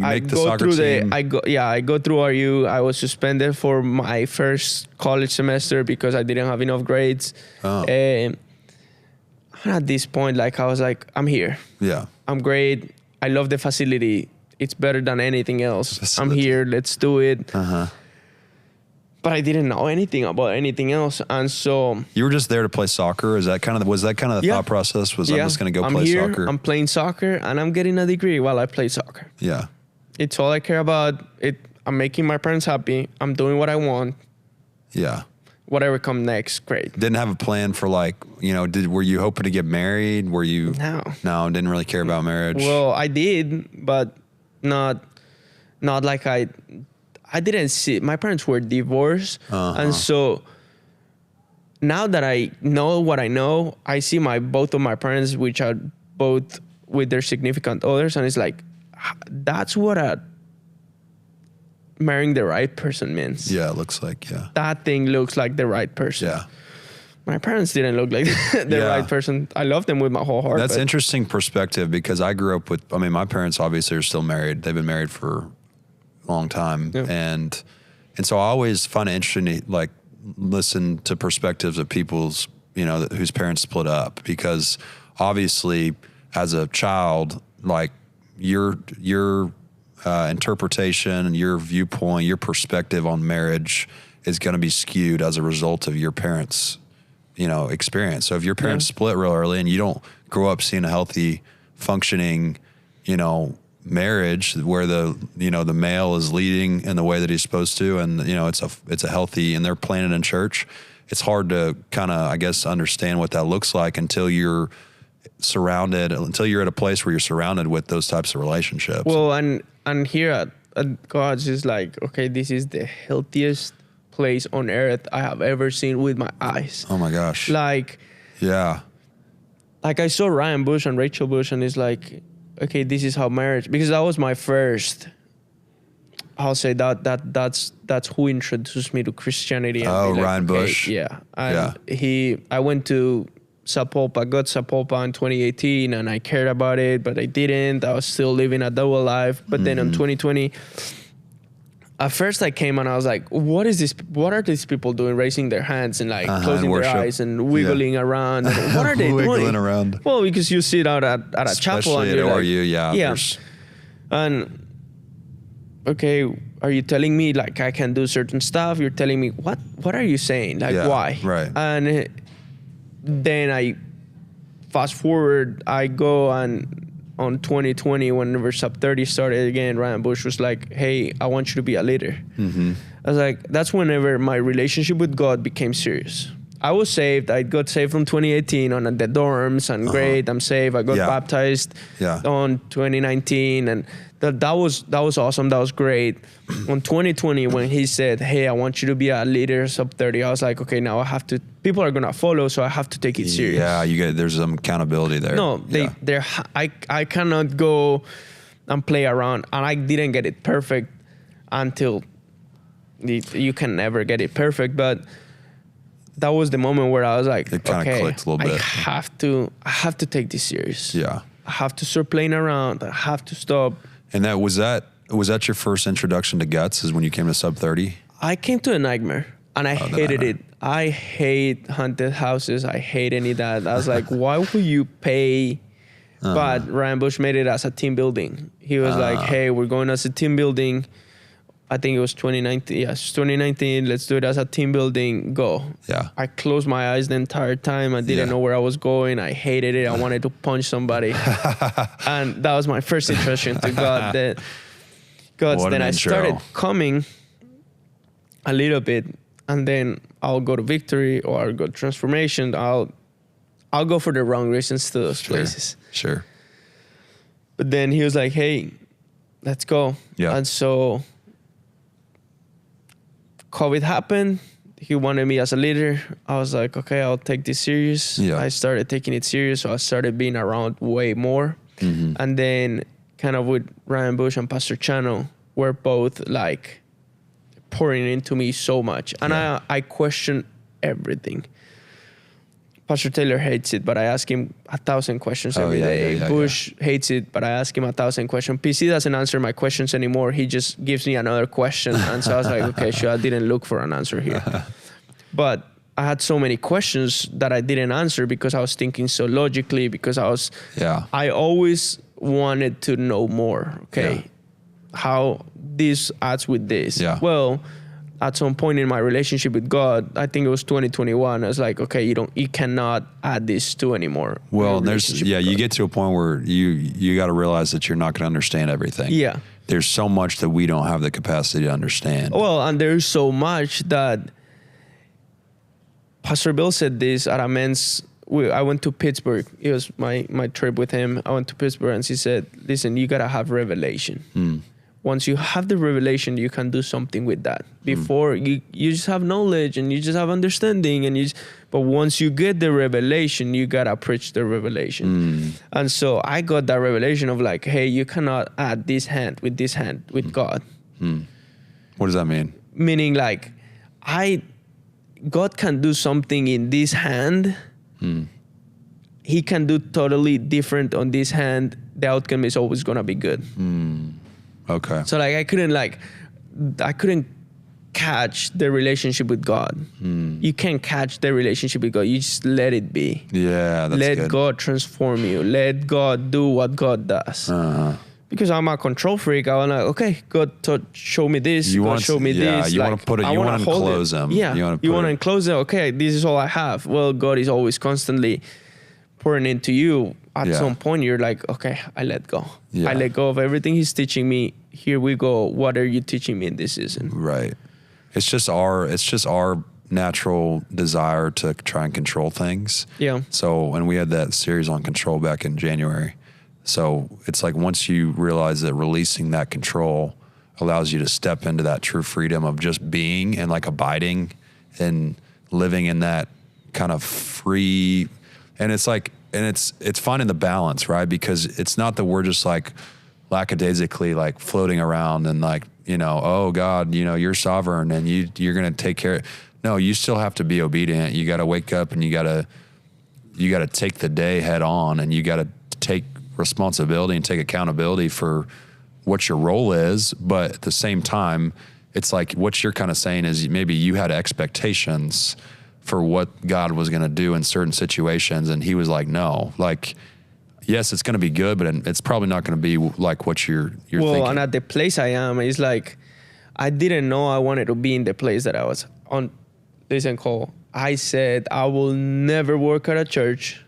[SPEAKER 1] make the soccer team.
[SPEAKER 2] I go through RU. I was suspended for my first college semester because I didn't have enough grades.
[SPEAKER 1] Oh.
[SPEAKER 2] At this point, like I was like, I'm here.
[SPEAKER 1] Yeah.
[SPEAKER 2] I'm great. I love the facility. It's better than anything else.
[SPEAKER 1] Facility.
[SPEAKER 2] I'm here. Let's do it.
[SPEAKER 1] Uh-huh.
[SPEAKER 2] But I didn't know anything about anything else, and so
[SPEAKER 1] You were just there to play soccer. Was that kind of the thought process? I'm just going to go play soccer?
[SPEAKER 2] I'm playing soccer, and I'm getting a degree while I play soccer.
[SPEAKER 1] Yeah.
[SPEAKER 2] It's all I care about. I'm making my parents happy. I'm doing what I want.
[SPEAKER 1] Yeah.
[SPEAKER 2] Whatever comes next, great.
[SPEAKER 1] Didn't have a plan for were you hoping to get married? Were you? No, didn't really care about marriage.
[SPEAKER 2] Well, I did, but not like I didn't see, my parents were divorced. And so now that I know what I know, I see both of my parents, which are both with their significant others. And it's like, that's what marrying the right person means.
[SPEAKER 1] Yeah, it looks like, yeah.
[SPEAKER 2] That thing looks like the right person.
[SPEAKER 1] Yeah.
[SPEAKER 2] My parents didn't look like the right person. I love them with my whole heart.
[SPEAKER 1] That's interesting perspective because I grew up with, my parents obviously are still married. They've been married for a long time.
[SPEAKER 2] Yeah.
[SPEAKER 1] And so I always find it interesting to listen to perspectives of people's, whose parents split up, because obviously as a child, your interpretation, your viewpoint, your perspective on marriage is going to be skewed as a result of your parents' experience. So if your parents split real early and you don't grow up seeing a healthy, functioning, marriage where the male is leading in the way that he's supposed to, and it's a healthy, and they're planted in church, it's hard to kind of, I guess, understand what that looks like until you're at a place where you're surrounded with those types of relationships.
[SPEAKER 2] Well, and here at God's is like, okay, this is the healthiest place on earth I have ever seen with my eyes.
[SPEAKER 1] Oh my gosh.
[SPEAKER 2] Yeah. Like I saw Ryan Bush and Rachel Bush, and it's like, okay, this is how marriage, because that was my first, I'll say that's who introduced me to Christianity.
[SPEAKER 1] Oh, Ryan Bush.
[SPEAKER 2] Yeah. And I went to Sapulpa, got Sapulpa in 2018, and I cared about it, but I didn't. I was still living a double life. But then in 2020, at first I came and I was like, what are these people doing, raising their hands and closing their eyes and wiggling around? And what are they doing?
[SPEAKER 1] Wiggling around.
[SPEAKER 2] Well, because you sit out at a chapel and you're like,
[SPEAKER 1] yeah.
[SPEAKER 2] And okay, are you telling me I can do certain stuff? You're telling me what are you saying? Why?
[SPEAKER 1] Right.
[SPEAKER 2] And then I fast forward, I go and on 2020, whenever SUB30 started again, Ryan Bush was like, hey, I want you to be a leader. Mm-hmm. I was like, that's whenever my relationship with God became serious. I was saved. I got saved from 2018 on the dorms, and great, I'm saved. I got baptized on 2019, and that was awesome. That was great. On 2020, when he said, hey, I want you to be a leader, SUB30, I was like, okay, now I have to, people are going to follow, so I have to take it serious.
[SPEAKER 1] Yeah, there's some accountability there.
[SPEAKER 2] No, I cannot go and play around, and I didn't get it perfect until you can never get it perfect, but that was the moment where I was like,
[SPEAKER 1] it kind of clicked a little bit.
[SPEAKER 2] I have to take this serious.
[SPEAKER 1] Yeah.
[SPEAKER 2] I have to start playing around. I have to stop.
[SPEAKER 1] And was that your first introduction to guts, is when you came to SUB30?
[SPEAKER 2] I came to a nightmare, and I hated it. I hate haunted houses. I hate any of that. I was like, why would you pay? But Ryan Bush made it as a team building. He was like, hey, we're going as a team building. I think it was 2019. Yes, 2019. Let's do it as a team building. Go.
[SPEAKER 1] Yeah.
[SPEAKER 2] I closed my eyes the entire time. I didn't know where I was going. I hated it. I wanted to punch somebody. And that was my first introduction to God. Then I started coming a little bit, and then I'll go to Victory or I'll go to Transformation. I'll go for the wrong reasons to those places.
[SPEAKER 1] Sure.
[SPEAKER 2] But then he was like, hey, let's go.
[SPEAKER 1] Yeah.
[SPEAKER 2] And so COVID happened. He wanted me as a leader. I was like, okay, I'll take this serious.
[SPEAKER 1] Yeah.
[SPEAKER 2] I started taking it serious. So I started being around way more.
[SPEAKER 1] Mm-hmm.
[SPEAKER 2] And then kind of with Ryan Bush and Pastor Chano, we're both like pouring into me so much. And I question everything. Pastor Taylor hates it, but I ask him 1,000 questions every day. Bush hates it, but I ask him 1,000 questions. PC doesn't answer my questions anymore. He just gives me another question. And so I was like, okay, sure, I didn't look for an answer here. But I had so many questions that I didn't answer because I was thinking so logically, because I always wanted to know more, how this adds with this.
[SPEAKER 1] Yeah.
[SPEAKER 2] Well, at some point in my relationship with God, I think it was 2021, I was like, okay, you cannot add these two anymore.
[SPEAKER 1] Well, you get to a point where you got to realize that you're not going to understand everything.
[SPEAKER 2] Yeah.
[SPEAKER 1] There's so much that we don't have the capacity to understand.
[SPEAKER 2] Well, and there's so much that Pastor Bill said this at a men's, I went to Pittsburgh. It was my trip with him. I went to Pittsburgh and he said, listen, you got to have revelation. Once you have the revelation, you can do something with that. Before you just have knowledge and you just have understanding, but once you get the revelation, you gotta preach the revelation. And so I got that revelation of like, hey, you cannot add this hand with God.
[SPEAKER 1] What does that mean?
[SPEAKER 2] Meaning like, God can do something in this hand. He can do totally different on this hand. The outcome is always gonna be good.
[SPEAKER 1] Okay.
[SPEAKER 2] So like I couldn't catch the relationship with God. You can't catch the relationship with God. You just let it be.
[SPEAKER 1] Yeah, that's
[SPEAKER 2] Let
[SPEAKER 1] good.
[SPEAKER 2] God transform you. Let God do what God does. Because I'm a control freak. I want to, okay, God show me this. God show me this.
[SPEAKER 1] You want to put it. You want to enclose them.
[SPEAKER 2] Yeah. You want to enclose them. Okay, this is all I have. Well, God is always constantly pouring into you. At some point, you're like, okay, I let go.
[SPEAKER 1] Yeah.
[SPEAKER 2] I let go of everything He's teaching me. Here we go. What are you teaching me in this season?
[SPEAKER 1] Right. It's just our natural desire to try and control things.
[SPEAKER 2] Yeah.
[SPEAKER 1] So, and we had that series on control back in January. So it's like once you realize that releasing that control allows you to step into that true freedom of just being and like abiding and living in that kind of free, and it's like, and it's finding the balance, right? Because it's not that we're just like lackadaisically like floating around and like, oh God, you're sovereign and you're going to take care. No, you still have to be obedient. You got to wake up and you got to take the day head on, and you got to take responsibility and take accountability for what your role is. But at the same time, it's like what you're kind of saying is maybe you had expectations for what God was going to do in certain situations. And He was like, no, like, yes, it's going to be good, but it's probably not going to be like what you're thinking.
[SPEAKER 2] Well, and at the place I am, it's like, I didn't know I wanted to be in the place that I was on. Listen, Cole, I said, I will never work at a church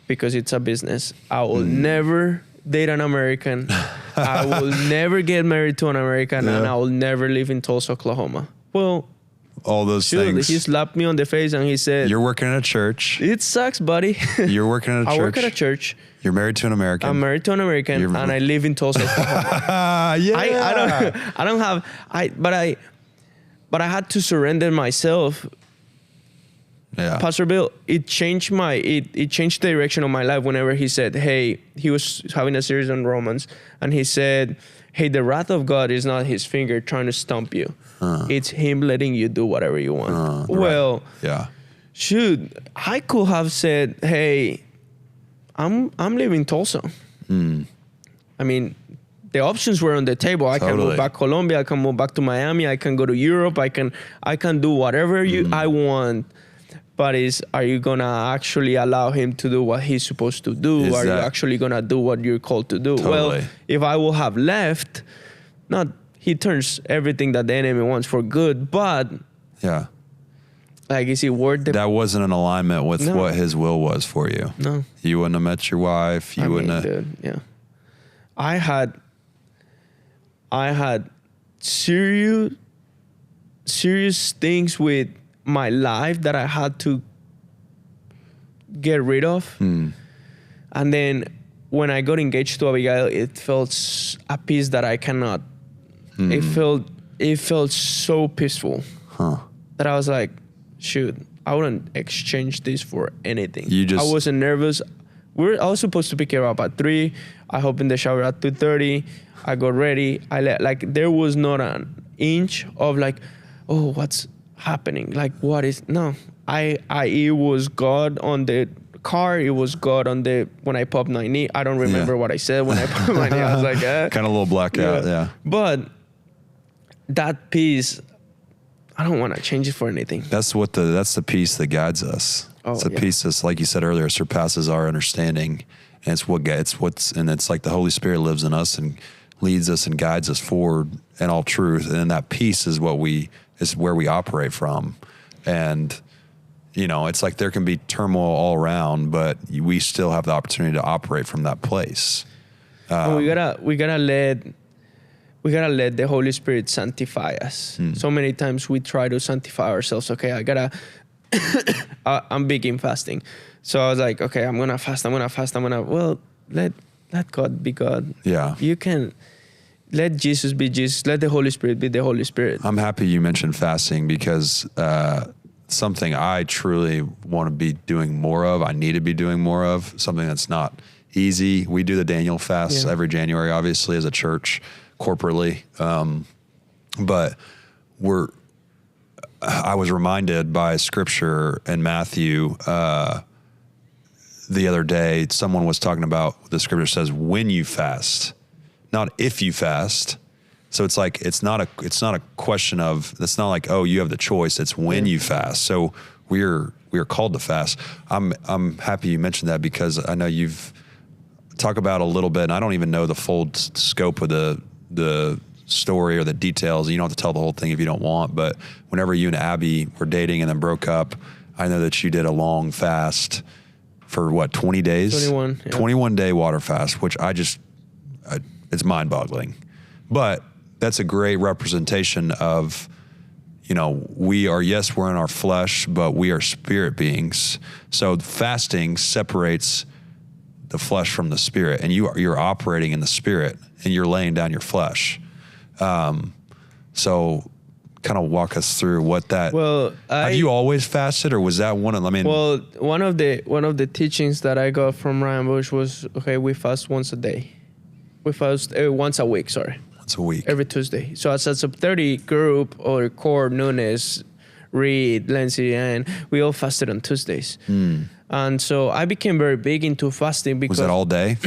[SPEAKER 2] because it's a business. I will never date an American. I will never get married to an American, and I will never live in Tulsa, Oklahoma. Well,
[SPEAKER 1] all those things.
[SPEAKER 2] He slapped me on the face and he said,
[SPEAKER 1] you're working at a church.
[SPEAKER 2] It sucks, buddy.
[SPEAKER 1] You're working at a church.
[SPEAKER 2] I work at a church.
[SPEAKER 1] You're married to an American.
[SPEAKER 2] I'm married to an American, and I live in Tulsa, Oklahoma. But I had to surrender myself.
[SPEAKER 1] Yeah.
[SPEAKER 2] Pastor Bill, it changed it changed the direction of my life whenever he said, hey, he was having a series on Romans, and he said, hey, the wrath of God is not His finger trying to stomp you. It's Him letting you do whatever you want. Well, shoot, I could have said, hey, I'm leaving Tulsa. I mean, the options were on the table. I can move back to Colombia. I can move back to Miami. I can go to Europe. I can do whatever I want. But are you going to actually allow Him to do what He's supposed to do? Are you actually going to do what you're called to do? Well, if I will have left, not he turns everything that the enemy wants for good. But
[SPEAKER 1] Yeah.
[SPEAKER 2] like, is it worth the?
[SPEAKER 1] That wasn't in alignment with
[SPEAKER 2] No.
[SPEAKER 1] what his will was for you.
[SPEAKER 2] No.
[SPEAKER 1] You wouldn't have met your wife. You wouldn't have.
[SPEAKER 2] Dude, yeah. I had serious things with my life that I had to get rid of. And then when I got engaged to Abigail, it felt a peace that I cannot. It felt so peaceful that I was like, shoot, I wouldn't exchange this for anything. I wasn't nervous. I was supposed to pick her up at 3. I hopped in the shower at 2:30. I got ready. There was not an inch of like, oh, what's happening? Like, what is, no. It was God on the car. It was God on when I popped my knee. I don't remember what I said when I popped my knee. I was like,
[SPEAKER 1] kind of a little blackout, yeah.
[SPEAKER 2] But that peace, I don't want to change it for anything.
[SPEAKER 1] That's the peace that guides us. It's a peace that's, like you said earlier, surpasses our understanding. And it's like the Holy Spirit lives in us and leads us and guides us forward in all truth. And that peace is where we operate from. And, it's like there can be turmoil all around, but we still have the opportunity to operate from that place.
[SPEAKER 2] We gotta let the Holy Spirit sanctify us. So many times we try to sanctify ourselves. Okay, I'm big in fasting. So I was like, okay, I'm gonna fast. Well, let God be God.
[SPEAKER 1] Yeah.
[SPEAKER 2] You can let Jesus be Jesus. Let the Holy Spirit be the Holy Spirit.
[SPEAKER 1] I'm happy you mentioned fasting because something I truly want to be doing more of. I need to be doing more of something that's not easy. We do the Daniel fast every January, obviously, as a church, corporately. But I was reminded by scripture in Matthew the other day. Someone was talking about, the scripture says, when you fast, not if you fast. So it's like, it's not a question of, it's not like, oh, you have the choice. It's when you fast. So we are called to fast. I'm happy you mentioned that because I know you've talked about a little bit, and I don't even know the full scope of the story or the details. You don't have to tell the whole thing if you don't want, but whenever you and Abby were dating and then broke up, I know that you did a long fast for 20 days?
[SPEAKER 2] 21. Yeah.
[SPEAKER 1] 21-day water fast, which it's mind-boggling. But that's a great representation of, we're in our flesh, but we are spirit beings. So fasting separates the flesh from the spirit, and you're operating in the spirit, and you're laying down your flesh. So kind of walk us through what that. Well, have you always fasted, or was that one of?
[SPEAKER 2] Well, one of the teachings that I got from Ryan Bush was, okay, we fast once a day. We fast once a week. Sorry.
[SPEAKER 1] Once a week.
[SPEAKER 2] Every Tuesday. So as a SUB30 group, or Core, Nunes, Reed, Lindsay, and we all fasted on Tuesdays. And so I became very big into fasting because.
[SPEAKER 1] Was that all day?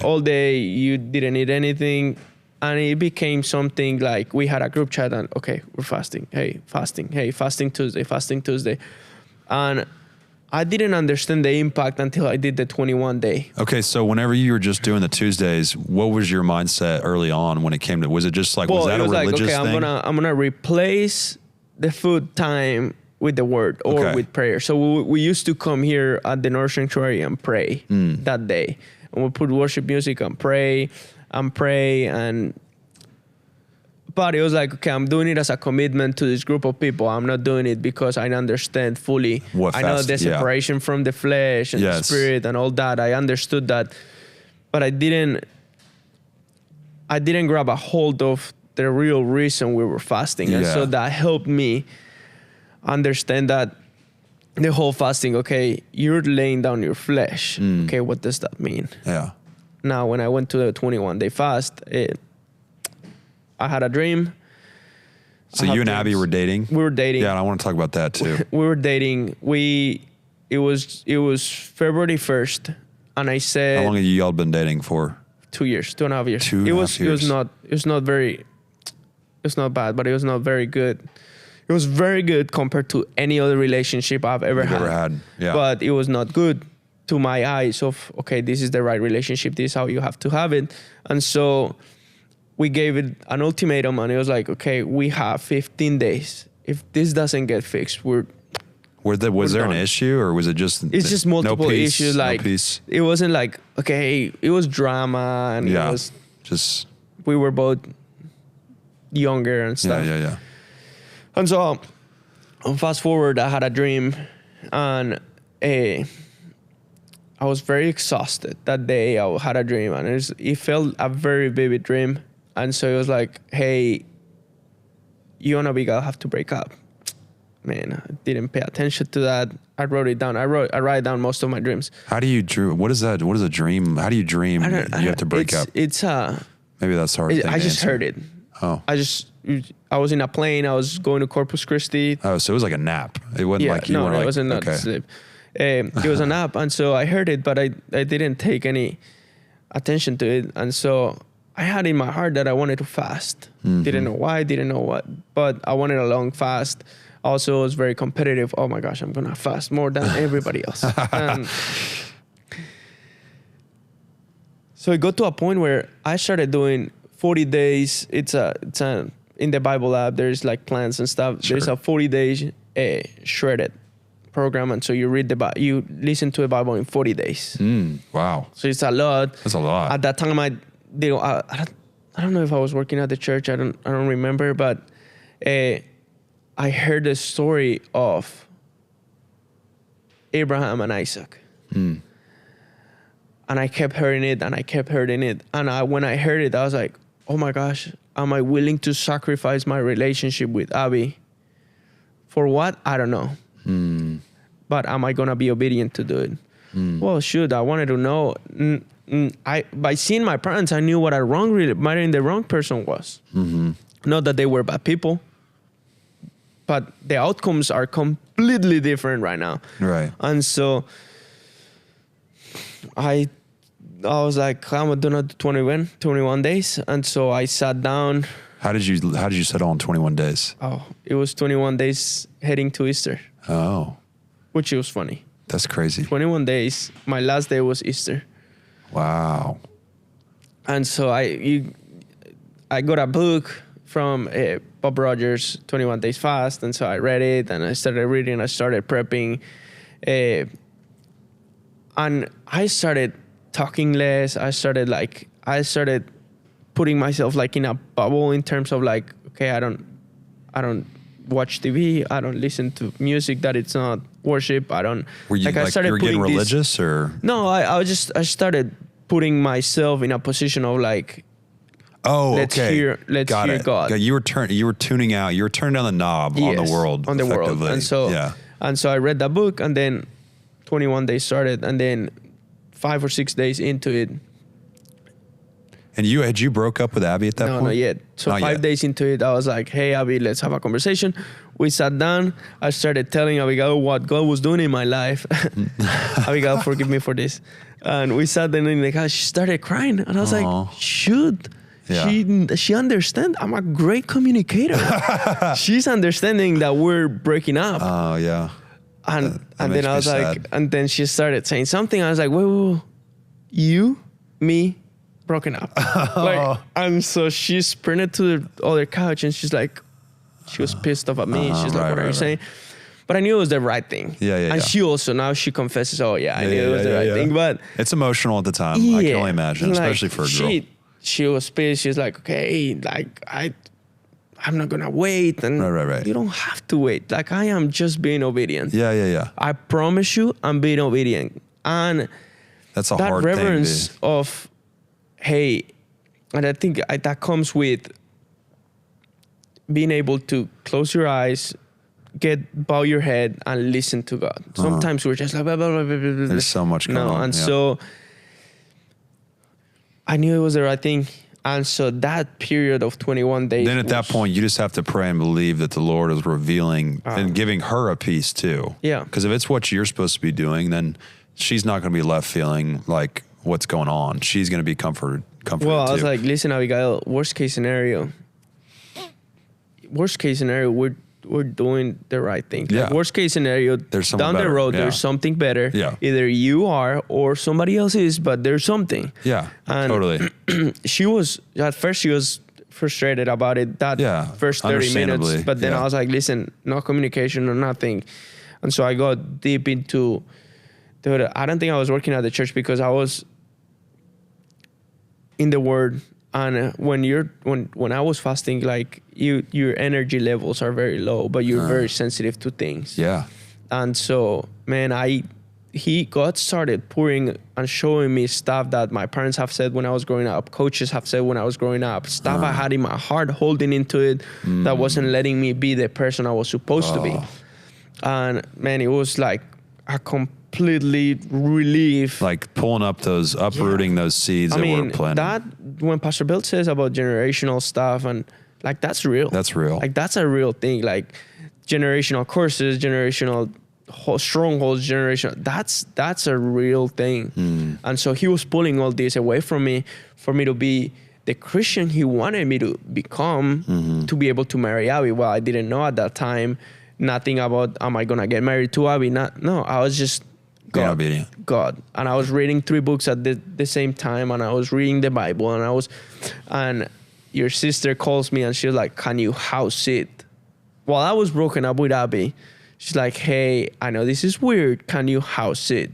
[SPEAKER 2] All day. You didn't eat anything. And it became something like we had a group chat and, okay, we're fasting. Hey, fasting. Hey, fasting Tuesday. And I didn't understand the impact until I did the 21 day.
[SPEAKER 1] Okay, so whenever you were just doing the Tuesdays, what was your mindset early on when it came to, was it just like, was that a religious thing?
[SPEAKER 2] I'm gonna replace the food time with the word or with prayer. So we used to come here at the North Sanctuary and pray that day. And we'll put worship music and pray. But it was like, okay, I'm doing it as a commitment to this group of people. I'm not doing it because I understand fully. I know the separation from the flesh and the spirit and all that. I understood that, but I didn't grab a hold of the real reason we were fasting. And so that helped me understand that the whole fasting, okay, you're laying down your flesh. Okay, what does that mean?
[SPEAKER 1] Yeah.
[SPEAKER 2] Now, when I went to the 21-day fast, I had a dream.
[SPEAKER 1] So you and Abby were dating?
[SPEAKER 2] We were dating.
[SPEAKER 1] Yeah, and I want to talk about that too.
[SPEAKER 2] We were dating. It was February 1st, and I said.
[SPEAKER 1] How long have you all been dating for?
[SPEAKER 2] 2 years, 2.5 years.
[SPEAKER 1] 2.5 years.
[SPEAKER 2] It's not bad, but it was not very good. It was very good compared to any other relationship I've ever had.
[SPEAKER 1] Yeah.
[SPEAKER 2] But it was not good to my eyes of, okay, this is the right relationship. This is how you have to have it. And so we gave it an ultimatum, and it was like, okay, we have 15 days. If this doesn't get fixed, was
[SPEAKER 1] there
[SPEAKER 2] done.
[SPEAKER 1] an issue, or was it just?
[SPEAKER 2] It's just multiple
[SPEAKER 1] no peace,
[SPEAKER 2] issues. Like,
[SPEAKER 1] no peace.
[SPEAKER 2] it wasn't like, okay, it was drama, and it was
[SPEAKER 1] just.
[SPEAKER 2] We were both younger and stuff.
[SPEAKER 1] Yeah.
[SPEAKER 2] And so, fast forward, I had a dream, and I was very exhausted that day. I had a dream, and it felt a very vivid dream. And so it was like, hey, you and Abigail have to break up. Man, I didn't pay attention to that. I wrote it down. I write down most of my dreams.
[SPEAKER 1] How do you dream? What is that? What is a dream? How do you dream? You have to break up.
[SPEAKER 2] It's
[SPEAKER 1] maybe that's hard.
[SPEAKER 2] I just heard it.
[SPEAKER 1] Oh.
[SPEAKER 2] I was in a plane. I was going to Corpus Christi.
[SPEAKER 1] Oh, so it was like a nap. It wasn't like you were like,
[SPEAKER 2] it wasn't not sleep. It was a nap, and so I heard it, but I didn't take any attention to it, and so I had in my heart that I wanted to fast.
[SPEAKER 1] Mm-hmm.
[SPEAKER 2] Didn't know why, didn't know what, but I wanted a long fast. Also, I was very competitive. Oh my gosh, I'm gonna fast more than everybody else. So it got to a point where I started doing 40 days. It's in the Bible app. There's like plans and stuff.
[SPEAKER 1] Sure.
[SPEAKER 2] There's a 40 days shredded program, and so you you listen to the Bible in 40 days.
[SPEAKER 1] Wow.
[SPEAKER 2] So it's a lot.
[SPEAKER 1] That's a lot.
[SPEAKER 2] At that time, I don't know if I was working at the church. I don't remember, but I heard the story of Abraham and Isaac. And I kept hearing it, and I kept hearing it. And when I heard it, I was like, oh my gosh, am I willing to sacrifice my relationship with Abby? For what? I don't know. But am I going to be obedient to do it? Well, shoot, I wanted to know. By seeing my parents, I knew what marrying the wrong person was. Not that they were bad people, but the outcomes are completely different right now.
[SPEAKER 1] Right.
[SPEAKER 2] And so I was like, I'm gonna do 21 days. And so I sat down.
[SPEAKER 1] How did you settle on 21 days?
[SPEAKER 2] Oh, it was 21 days heading to Easter.
[SPEAKER 1] Oh.
[SPEAKER 2] Which was funny.
[SPEAKER 1] That's crazy.
[SPEAKER 2] 21 days. My last day was Easter.
[SPEAKER 1] Wow.
[SPEAKER 2] And so I got a book from Bob Rogers, 21 Days Fast. And so I read it, and I started reading. I started prepping. And I started talking less. I started putting myself like in a bubble in terms of like, okay, I don't watch TV. I don't listen to music that it's not worship. I don't.
[SPEAKER 1] Were you
[SPEAKER 2] I started
[SPEAKER 1] you were getting religious or?
[SPEAKER 2] No, I started putting myself in a position of like, let's hear God.
[SPEAKER 1] You were tuning out. You were turning down the knob on the world.
[SPEAKER 2] And so I read that book, and then 21 days started, and then 5 or 6 days into it.
[SPEAKER 1] And had you broke up with Abby at that point?
[SPEAKER 2] No, not yet. So
[SPEAKER 1] not
[SPEAKER 2] 5
[SPEAKER 1] yet.
[SPEAKER 2] days into it, I was like, hey, Abby, let's have a conversation. We sat down. I started telling Abigail what God was doing in my life. Abigail, forgive me for this. And we sat there in the house. She started crying. And I was like, shoot. Yeah. She understands. I'm a great communicator. She's understanding that we're breaking up.
[SPEAKER 1] Oh, yeah.
[SPEAKER 2] And then I was like, and then she started saying something. I was like, whoa, you, me, broken up. And so she sprinted to the other couch, and she's like, she was pissed off at me. She's like, what are you saying? But I knew it was the right thing. And she also, now she confesses, I knew it was the right thing. But
[SPEAKER 1] it's emotional at the time. I can only imagine, especially for a girl.
[SPEAKER 2] She was pissed. She's like, okay, like I'm not gonna wait, and
[SPEAKER 1] right.
[SPEAKER 2] You don't have to wait. Like, I am just being obedient.
[SPEAKER 1] Yeah.
[SPEAKER 2] I promise you, I'm being obedient, and
[SPEAKER 1] that's a hard thing. That
[SPEAKER 2] reverence of, hey, and I think that comes with being able to close your eyes, bow your head, and listen to God. Sometimes we're just like, blah, blah, blah, blah, blah.
[SPEAKER 1] There's so much going on.
[SPEAKER 2] And so I knew it was the right thing. And so that period of 21 days.
[SPEAKER 1] Then at that point, you just have to pray and believe that the Lord is revealing and giving her a peace too.
[SPEAKER 2] Yeah.
[SPEAKER 1] Because if it's what you're supposed to be doing, then she's not going to be left feeling like what's going on. She's going to be comforted
[SPEAKER 2] well,
[SPEAKER 1] too.
[SPEAKER 2] I was like, listen, Abigail, worst case scenario, we're doing the right thing.
[SPEAKER 1] Yeah.
[SPEAKER 2] Like, worst case scenario, down the road, there's something better.
[SPEAKER 1] Yeah.
[SPEAKER 2] Either you are or somebody else is, but there's something.
[SPEAKER 1] Yeah,
[SPEAKER 2] and
[SPEAKER 1] totally.
[SPEAKER 2] At first she was frustrated about it that first 30 minutes. But then I was like, listen, no communication or nothing. And so I got deep into, dude, I don't think I was working at the church because I was in the Word. And when I was fasting, like your energy levels are very low, but you're very sensitive to things.
[SPEAKER 1] Yeah.
[SPEAKER 2] And so, man, God started pouring and showing me stuff that my parents have said when I was growing up, coaches have said when I was growing up, stuff I had in my heart holding into it that wasn't letting me be the person I was supposed to be. And man, it was like a completely relief.
[SPEAKER 1] Like pulling up those, uprooting those seeds that were planted.
[SPEAKER 2] That, when Pastor Bill says about generational stuff, and like, that's real.
[SPEAKER 1] That's real.
[SPEAKER 2] Like, that's a real thing. Like, generational curses, generational strongholds, that's a real thing. And so he was pulling all this away from me for me to be the Christian he wanted me to become, to be able to marry Abby. Well, I didn't know at that time nothing about, am I going to get married to Abby? No, I was just God. And I was reading 3 books at the same time, and I was reading the Bible, and your sister calls me and she was like, can you house it? While I was broken up with Abby, she's like, hey, I know this is weird. Can you house it?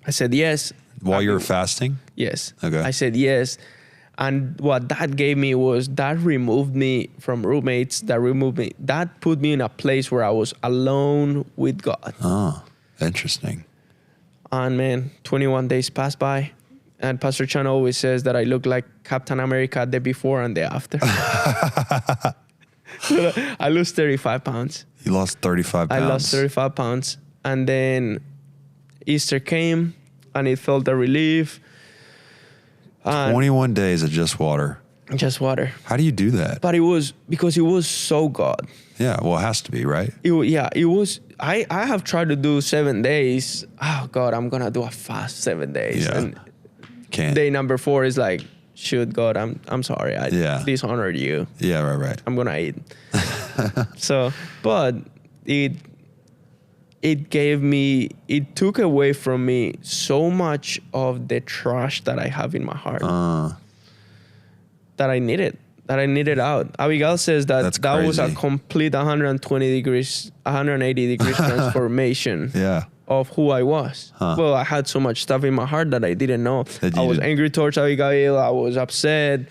[SPEAKER 2] I said, yes.
[SPEAKER 1] While you were fasting?
[SPEAKER 2] Yes.
[SPEAKER 1] Okay.
[SPEAKER 2] I said, yes. And what that gave me was that removed me from roommates, that put me in a place where I was alone with God.
[SPEAKER 1] Oh, interesting.
[SPEAKER 2] And man, 21 days passed by. And Pastor Chan always says that I look like Captain America the before and the after. I lost 35 pounds.
[SPEAKER 1] You lost 35 pounds?
[SPEAKER 2] I lost 35 pounds. And then Easter came and it felt a relief.
[SPEAKER 1] 21 days of just water.
[SPEAKER 2] Just water.
[SPEAKER 1] How do you do that?
[SPEAKER 2] But it was because it was so God.
[SPEAKER 1] Yeah, well, it has to be, right?
[SPEAKER 2] It was. I have tried to do 7 days. Oh, God, I'm going to do a fast 7 days.
[SPEAKER 1] Yeah.
[SPEAKER 2] And
[SPEAKER 1] Can't.
[SPEAKER 2] Day number 4 is like, shoot, God, I'm sorry. I dishonored you.
[SPEAKER 1] Yeah, right.
[SPEAKER 2] I'm going to eat. So, but it took away from me so much of the trash that I have in my heart that I needed out. Abigail says that was a complete 180 degrees transformation of who I was. Well, I had so much stuff in my heart that I didn't know. I was angry towards Abigail. I was upset.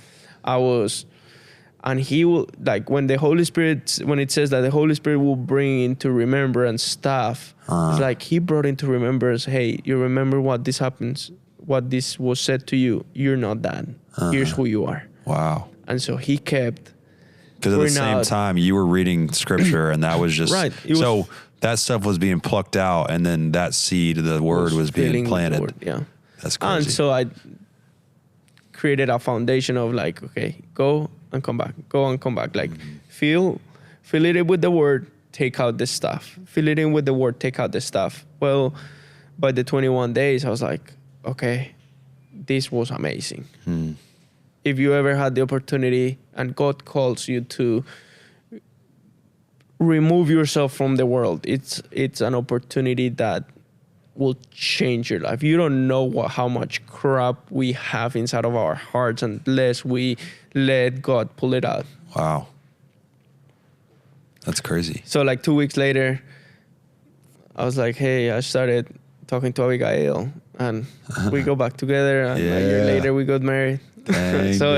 [SPEAKER 2] And he will, like, when it says that the Holy Spirit will bring into remembrance stuff, it's like he brought into remembrance, hey, you remember what this happens, what this was said to you. You're not that. Here's who you are.
[SPEAKER 1] Wow.
[SPEAKER 2] And so he kept.
[SPEAKER 1] Because at the same time, you were reading scripture, and that was just. Right. So that stuff was being plucked out, and then that seed of the word was being planted.
[SPEAKER 2] Yeah.
[SPEAKER 1] That's crazy.
[SPEAKER 2] And so I created a foundation of like, okay, go and come back. Like, fill it in with the word, take out this stuff. Fill it in with the word, take out this stuff. Well, by the 21 days, I was like, okay, this was amazing. If you ever had the opportunity and God calls you to remove yourself from the world, it's an opportunity that will change your life. You don't know how much crap we have inside of our hearts unless we let God pull it out.
[SPEAKER 1] Wow. That's crazy.
[SPEAKER 2] So like 2 weeks later, I was like, hey, I started talking to Abigail and we go back together, and a year later we got married. So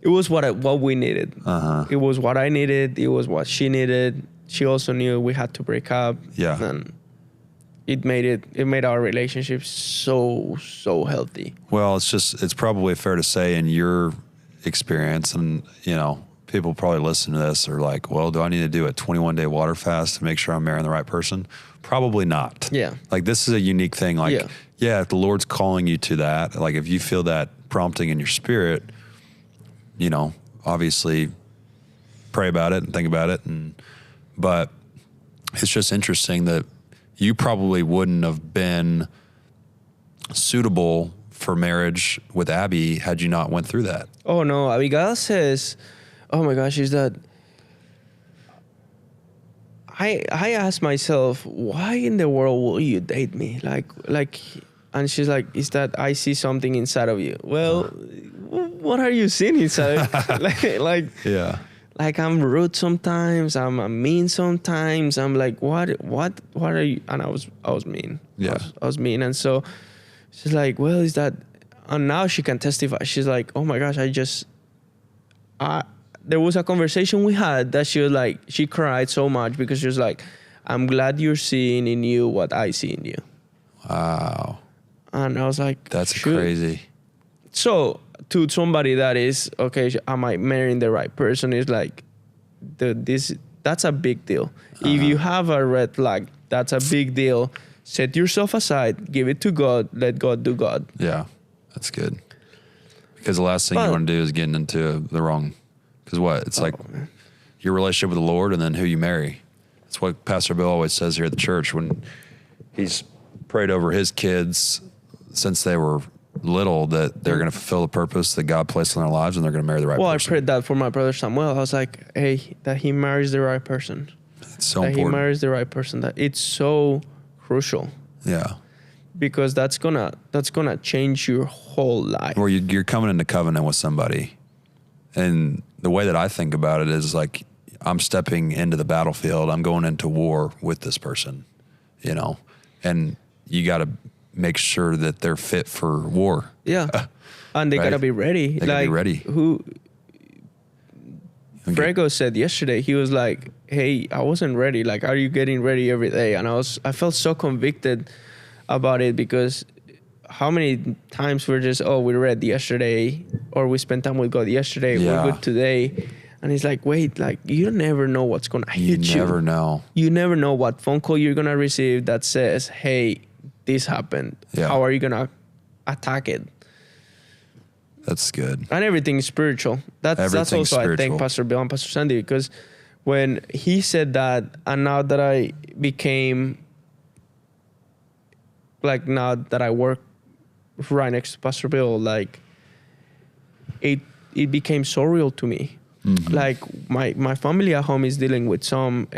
[SPEAKER 2] it was what we needed. It was what I needed. It was what she needed. She also knew we had to break up.
[SPEAKER 1] Yeah.
[SPEAKER 2] And it made our relationship so healthy.
[SPEAKER 1] Well, it's probably fair to say in your experience, and people probably listen to this are like, well, do I need to do a 21-day water fast to make sure I'm marrying the right person? Probably not.
[SPEAKER 2] Yeah.
[SPEAKER 1] Like, this is a unique thing. Like, if the Lord's calling you to that, like if you feel that prompting in your spirit, obviously pray about it and think about it. But it's just interesting that you probably wouldn't have been suitable for marriage with Abby had you not went through that.
[SPEAKER 2] Oh no, Abigail says, oh my gosh, is that I asked myself, why in the world will you date me? Like, and she's like, is that I see something inside of you? Well, what are you seeing inside?
[SPEAKER 1] Yeah.
[SPEAKER 2] Like I'm rude sometimes. I'm mean sometimes. I'm like, what are you? And I was mean.
[SPEAKER 1] Yeah.
[SPEAKER 2] I was mean. And so she's like, well, is that? And now she can testify. She's like, oh my gosh, there was a conversation we had that she was like, she cried so much because she was like, I'm glad you're seeing in you what I see in you.
[SPEAKER 1] Wow.
[SPEAKER 2] And I was like,
[SPEAKER 1] that's
[SPEAKER 2] shoot.
[SPEAKER 1] crazy.
[SPEAKER 2] So to somebody that is, okay, am I marrying the right person? Is like, that's a big deal. If you have a red flag, that's a big deal. Set yourself aside, give it to God, let God do God.
[SPEAKER 1] Yeah, that's good. Because the last thing you want to do is getting into the wrong, because it's like your relationship with the Lord and then who you marry. That's what Pastor Bill always says here at the church when he's prayed over his kids since they were little, that they're going to fulfill the purpose that God placed in their lives and they're going to marry the right person.
[SPEAKER 2] Well, I prayed that for my brother Samuel. I was like, hey, that he marries the right person.
[SPEAKER 1] It's so
[SPEAKER 2] that
[SPEAKER 1] important.
[SPEAKER 2] He marries the right person. That it's so crucial.
[SPEAKER 1] Yeah.
[SPEAKER 2] Because that's gonna change your whole life.
[SPEAKER 1] Or you're coming into covenant with somebody. And the way that I think about it is like, I'm stepping into the battlefield. I'm going into war with this person, and you got to make sure that they're fit for war.
[SPEAKER 2] Yeah. And they
[SPEAKER 1] right?
[SPEAKER 2] gotta be ready.
[SPEAKER 1] They gotta be ready.
[SPEAKER 2] Frego said yesterday, he was like, hey, I wasn't ready. Like, are you getting ready every day? And I felt so convicted about it because how many times we're just, we read yesterday or we spent time with God yesterday.
[SPEAKER 1] Yeah.
[SPEAKER 2] We're good today. And he's like, wait, like you never know what's going to hit you.
[SPEAKER 1] You never know.
[SPEAKER 2] You never know what phone call you're going to receive that says, hey, this happened.
[SPEAKER 1] Yeah.
[SPEAKER 2] How are you going to attack it?
[SPEAKER 1] That's good.
[SPEAKER 2] And everything is spiritual. That's also, spiritual. I thank Pastor Bill and Pastor Sandy, because when he said that, and now that I became, like now that I work right next to Pastor Bill, like it became so real to me. Mm-hmm. Like my family at home is dealing with some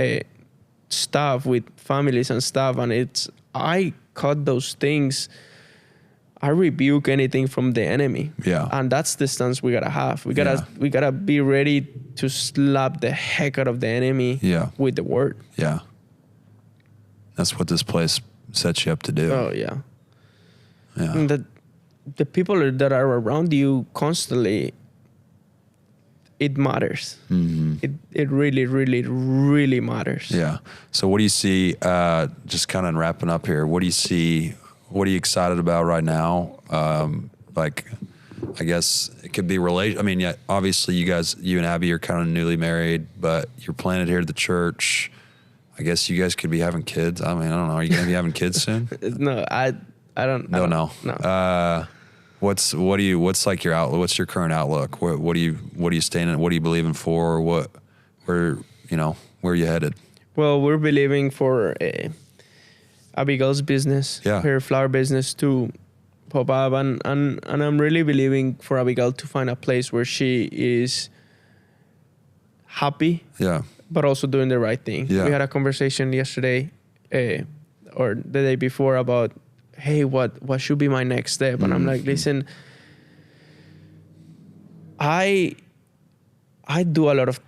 [SPEAKER 2] stuff with families and stuff, and I cut those things. I rebuke anything from the enemy.
[SPEAKER 1] Yeah.
[SPEAKER 2] And that's the stance we gotta have. We gotta be ready to slap the heck out of the enemy with the word.
[SPEAKER 1] Yeah. That's what this place sets you up to do.
[SPEAKER 2] Oh yeah.
[SPEAKER 1] Yeah.
[SPEAKER 2] And the people that are around you constantly, it matters. Mm-hmm. It really, really, really matters.
[SPEAKER 1] Yeah. So what do you see, just kind of wrapping up here, what do you see, what are you excited about right now? Like, I guess it could be I mean, yeah, obviously you and Abby are kind of newly married, but you're planted here at the church. I guess you guys could be having kids. I mean, I don't know. Are you going to be having kids soon?
[SPEAKER 2] No, I don't.
[SPEAKER 1] No. What's like your outlook? What's your current outlook? What are you staying in? What are you believing for? Where are you headed?
[SPEAKER 2] Well, we're believing for Abigail's business, her flower business to pop up, and I'm really believing for Abigail to find a place where she is happy, but also doing the right thing.
[SPEAKER 1] Yeah.
[SPEAKER 2] We had a conversation yesterday, or the day before, about, hey, what should be my next step? And I'm like, listen, I do a lot of,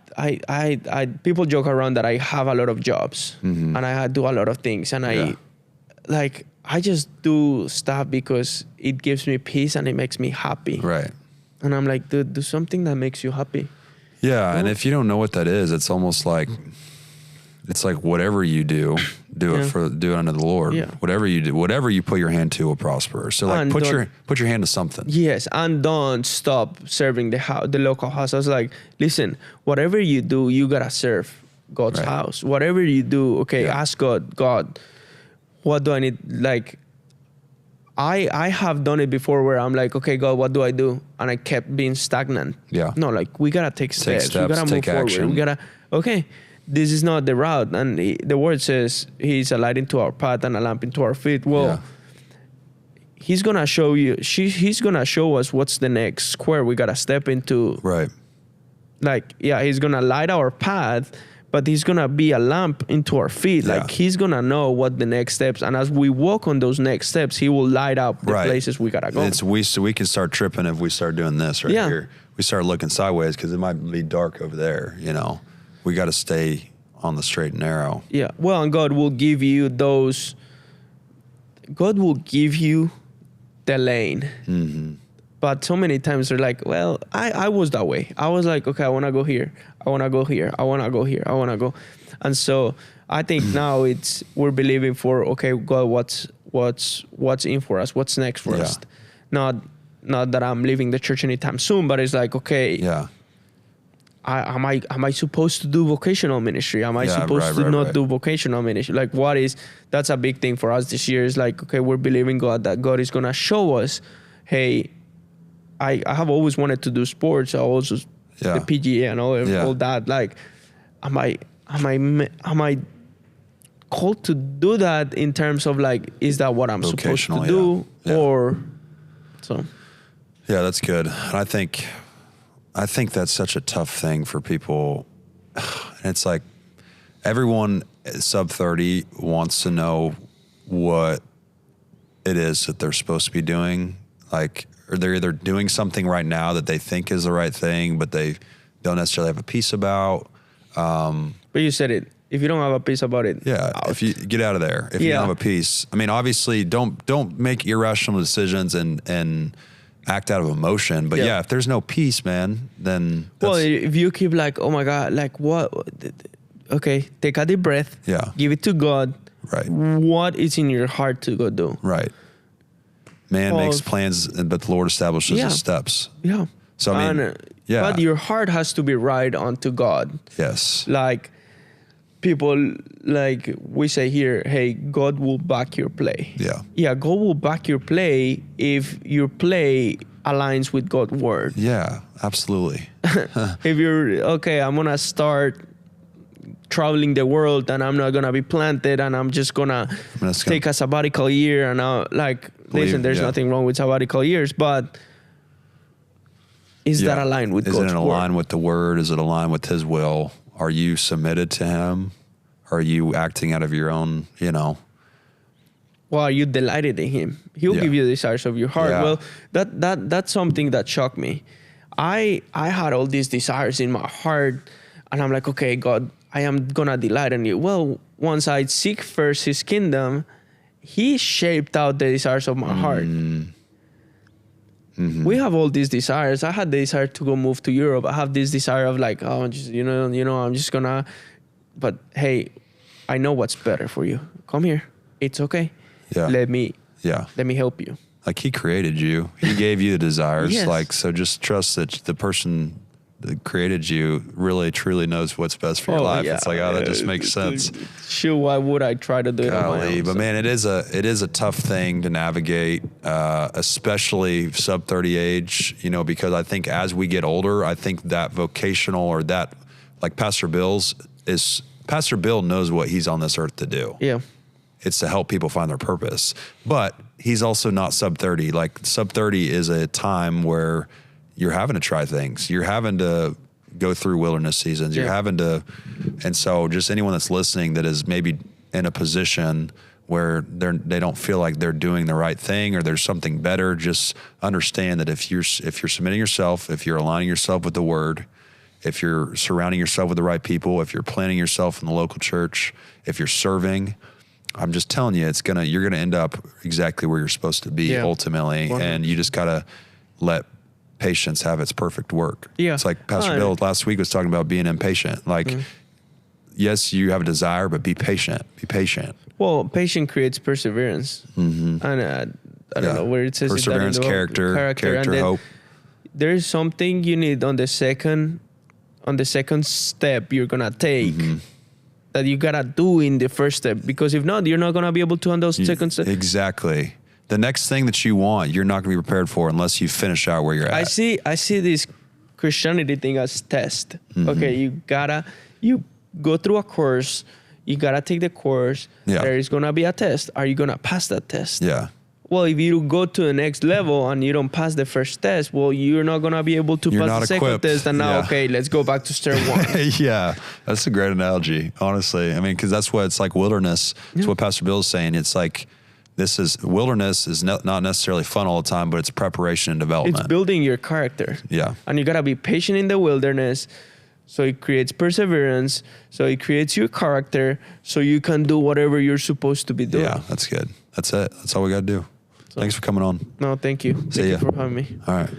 [SPEAKER 2] people joke around that I have a lot of jobs, and I do a lot of things, and I just do stuff because it gives me peace and it makes me happy.
[SPEAKER 1] Right.
[SPEAKER 2] And I'm like, dude, do something that makes you happy.
[SPEAKER 1] Yeah. And if you don't know what that is, it's almost like, it's like whatever you do it unto the Lord.
[SPEAKER 2] Yeah.
[SPEAKER 1] Whatever you do, whatever you put your hand to will prosper. So like put your hand to something.
[SPEAKER 2] Yes. And don't stop serving the local house. I was like, listen, whatever you do, you gotta serve God's house. Whatever you do, ask God, what do I need? Like, I have done it before where I'm like, okay, God, what do I do? And I kept being stagnant.
[SPEAKER 1] Yeah.
[SPEAKER 2] No, like, we gotta take steps. We gotta move forward.
[SPEAKER 1] Action.
[SPEAKER 2] We gotta, this is not the route. And the word says he's a light into our path and a lamp into our feet. Well, he's gonna show you, he's gonna show us what's the next square we gotta step into.
[SPEAKER 1] Right.
[SPEAKER 2] Like, he's gonna light our path, but he's gonna be a lamp into our feet.
[SPEAKER 1] Yeah.
[SPEAKER 2] Like he's gonna know what the next steps, and as we walk on those next steps, he will light up the places we gotta go.
[SPEAKER 1] So we can start tripping if we start doing this right here. We start looking sideways because it might be dark over there. You know, we got to stay on the straight and narrow.
[SPEAKER 2] Yeah. Well, and God will give you those. God will give you the lane.
[SPEAKER 1] Mm-hmm.
[SPEAKER 2] But so many times they're like, well, I was that way. I was like, okay, I want to go here. I want to go here. I want to go here. I want to go. And so I think now we're believing for, okay, God, what's in for us? What's next for us? Not that I'm leaving the church anytime soon, but it's like, okay, am I supposed to do vocational ministry? Am I supposed to not do vocational ministry? Like that's a big thing for us this year. Is like, okay, we're believing God that God is going to show us, hey, I have always wanted to do sports. I also the PGA and all that. Like, am I called to do that in terms of like, is that what I'm supposed to do? Or so.
[SPEAKER 1] Yeah, that's good. And I think that's such a tough thing for people. And it's like everyone SUB30 wants to know what it is that they're supposed to be doing. Like, or they're either doing something right now that they think is the right thing, but they don't necessarily have a peace about.
[SPEAKER 2] But you said it. If you don't have a peace about it,
[SPEAKER 1] if you get out of there, if you don't have a peace, I mean, obviously don't make irrational decisions and act out of emotion. But if there's no peace, man, then
[SPEAKER 2] well, if you keep like, oh my God, like what? Okay, take a deep breath.
[SPEAKER 1] Yeah.
[SPEAKER 2] Give it to God.
[SPEAKER 1] Right.
[SPEAKER 2] What is in your heart to go do?
[SPEAKER 1] Right. Man makes plans, but the Lord establishes his steps.
[SPEAKER 2] Yeah.
[SPEAKER 1] So I mean,
[SPEAKER 2] but your heart has to be right onto God.
[SPEAKER 1] Yes.
[SPEAKER 2] Like people, like we say here, hey, God will back your play.
[SPEAKER 1] Yeah.
[SPEAKER 2] Yeah, God will back your play if your play aligns with God's word.
[SPEAKER 1] Yeah, absolutely.
[SPEAKER 2] If you're, okay, I'm going to start traveling the world and I'm not going to be planted and I'm just going to take a sabbatical year and I'll listen, there's nothing wrong with sabbatical years, but is that aligned with God's word? Is it aligned
[SPEAKER 1] with the word? Is it aligned with his will? Are you submitted to him? Are you acting out of your own, Well,
[SPEAKER 2] are you delighted in him? He'll give you the desires of your heart.
[SPEAKER 1] Yeah.
[SPEAKER 2] Well, that's something that shocked me. I had all these desires in my heart and I'm like, okay, God, I am going to delight in you. Well, once I seek first his kingdom, he shaped out the desires of my heart. Mm-hmm. We have all these desires. I had the desire to go move to Europe. I have this desire of like, oh, just, I'm just going to, but hey, I know what's better for you. Come here. It's okay.
[SPEAKER 1] Yeah.
[SPEAKER 2] Let me help you.
[SPEAKER 1] Like he created you. He gave you the desires.
[SPEAKER 2] Yes.
[SPEAKER 1] Like, so just trust that the person that created you really truly knows what's best for your life. Yeah. It's like, that just makes sense.
[SPEAKER 2] Sure, why would I try to do it on my own?
[SPEAKER 1] But man, it is a tough thing to navigate, especially SUB30 age, because I think as we get older, I think that vocational or that, like Pastor Bill knows what he's on this earth to do.
[SPEAKER 2] Yeah.
[SPEAKER 1] It's to help people find their purpose. But he's also not SUB30. Like SUB30 is a time where you're having to try things. You're having to go through wilderness seasons. You're having to, and so just anyone that's listening that is maybe in a position where they don't feel like they're doing the right thing or there's something better, just understand that if you're submitting yourself, if you're aligning yourself with the word, if you're surrounding yourself with the right people, if you're planting yourself in the local church, if you're serving, I'm just telling you, you're gonna end up exactly where you're supposed to be ultimately, 100%. And you just gotta let patience have its perfect work. Yeah, it's like Pastor Bill last week was talking about being impatient. Like, yes, you have a desire, but be patient. Be patient.
[SPEAKER 2] Well, patience creates perseverance, and I don't know where it says
[SPEAKER 1] perseverance, character, hope.
[SPEAKER 2] There is something you need on the second step you're gonna take. That you gotta do in the first step, because if not, you're not gonna be able to handle second step.
[SPEAKER 1] Exactly. The next thing that you want, you're not gonna be prepared for unless you finish out where you're at.
[SPEAKER 2] I see this Christianity thing as test. Okay, you go through a course, you gotta take the course. There is gonna be a test. Are you gonna pass that test?
[SPEAKER 1] Yeah.
[SPEAKER 2] well, if you go to the next level and you don't pass the first test, well, you're not going to be able to
[SPEAKER 1] You're
[SPEAKER 2] pass
[SPEAKER 1] not
[SPEAKER 2] the second
[SPEAKER 1] equipped.
[SPEAKER 2] test. And now,
[SPEAKER 1] Yeah.
[SPEAKER 2] okay, let's go back to step one.
[SPEAKER 1] Yeah, that's a great analogy, honestly. I mean, because that's what it's like wilderness. It's what Pastor Bill's saying. It's like wilderness is not necessarily fun all the time, but it's preparation and development.
[SPEAKER 2] It's building your character.
[SPEAKER 1] Yeah.
[SPEAKER 2] And you got to be patient in the wilderness. So it creates perseverance. So it creates your character. So you can do whatever you're supposed to be doing.
[SPEAKER 1] Yeah, that's good. That's it. That's all we got to do. Thanks for coming on.
[SPEAKER 2] No, thank you.
[SPEAKER 1] See
[SPEAKER 2] Thank
[SPEAKER 1] ya.
[SPEAKER 2] you for having me.
[SPEAKER 1] All right.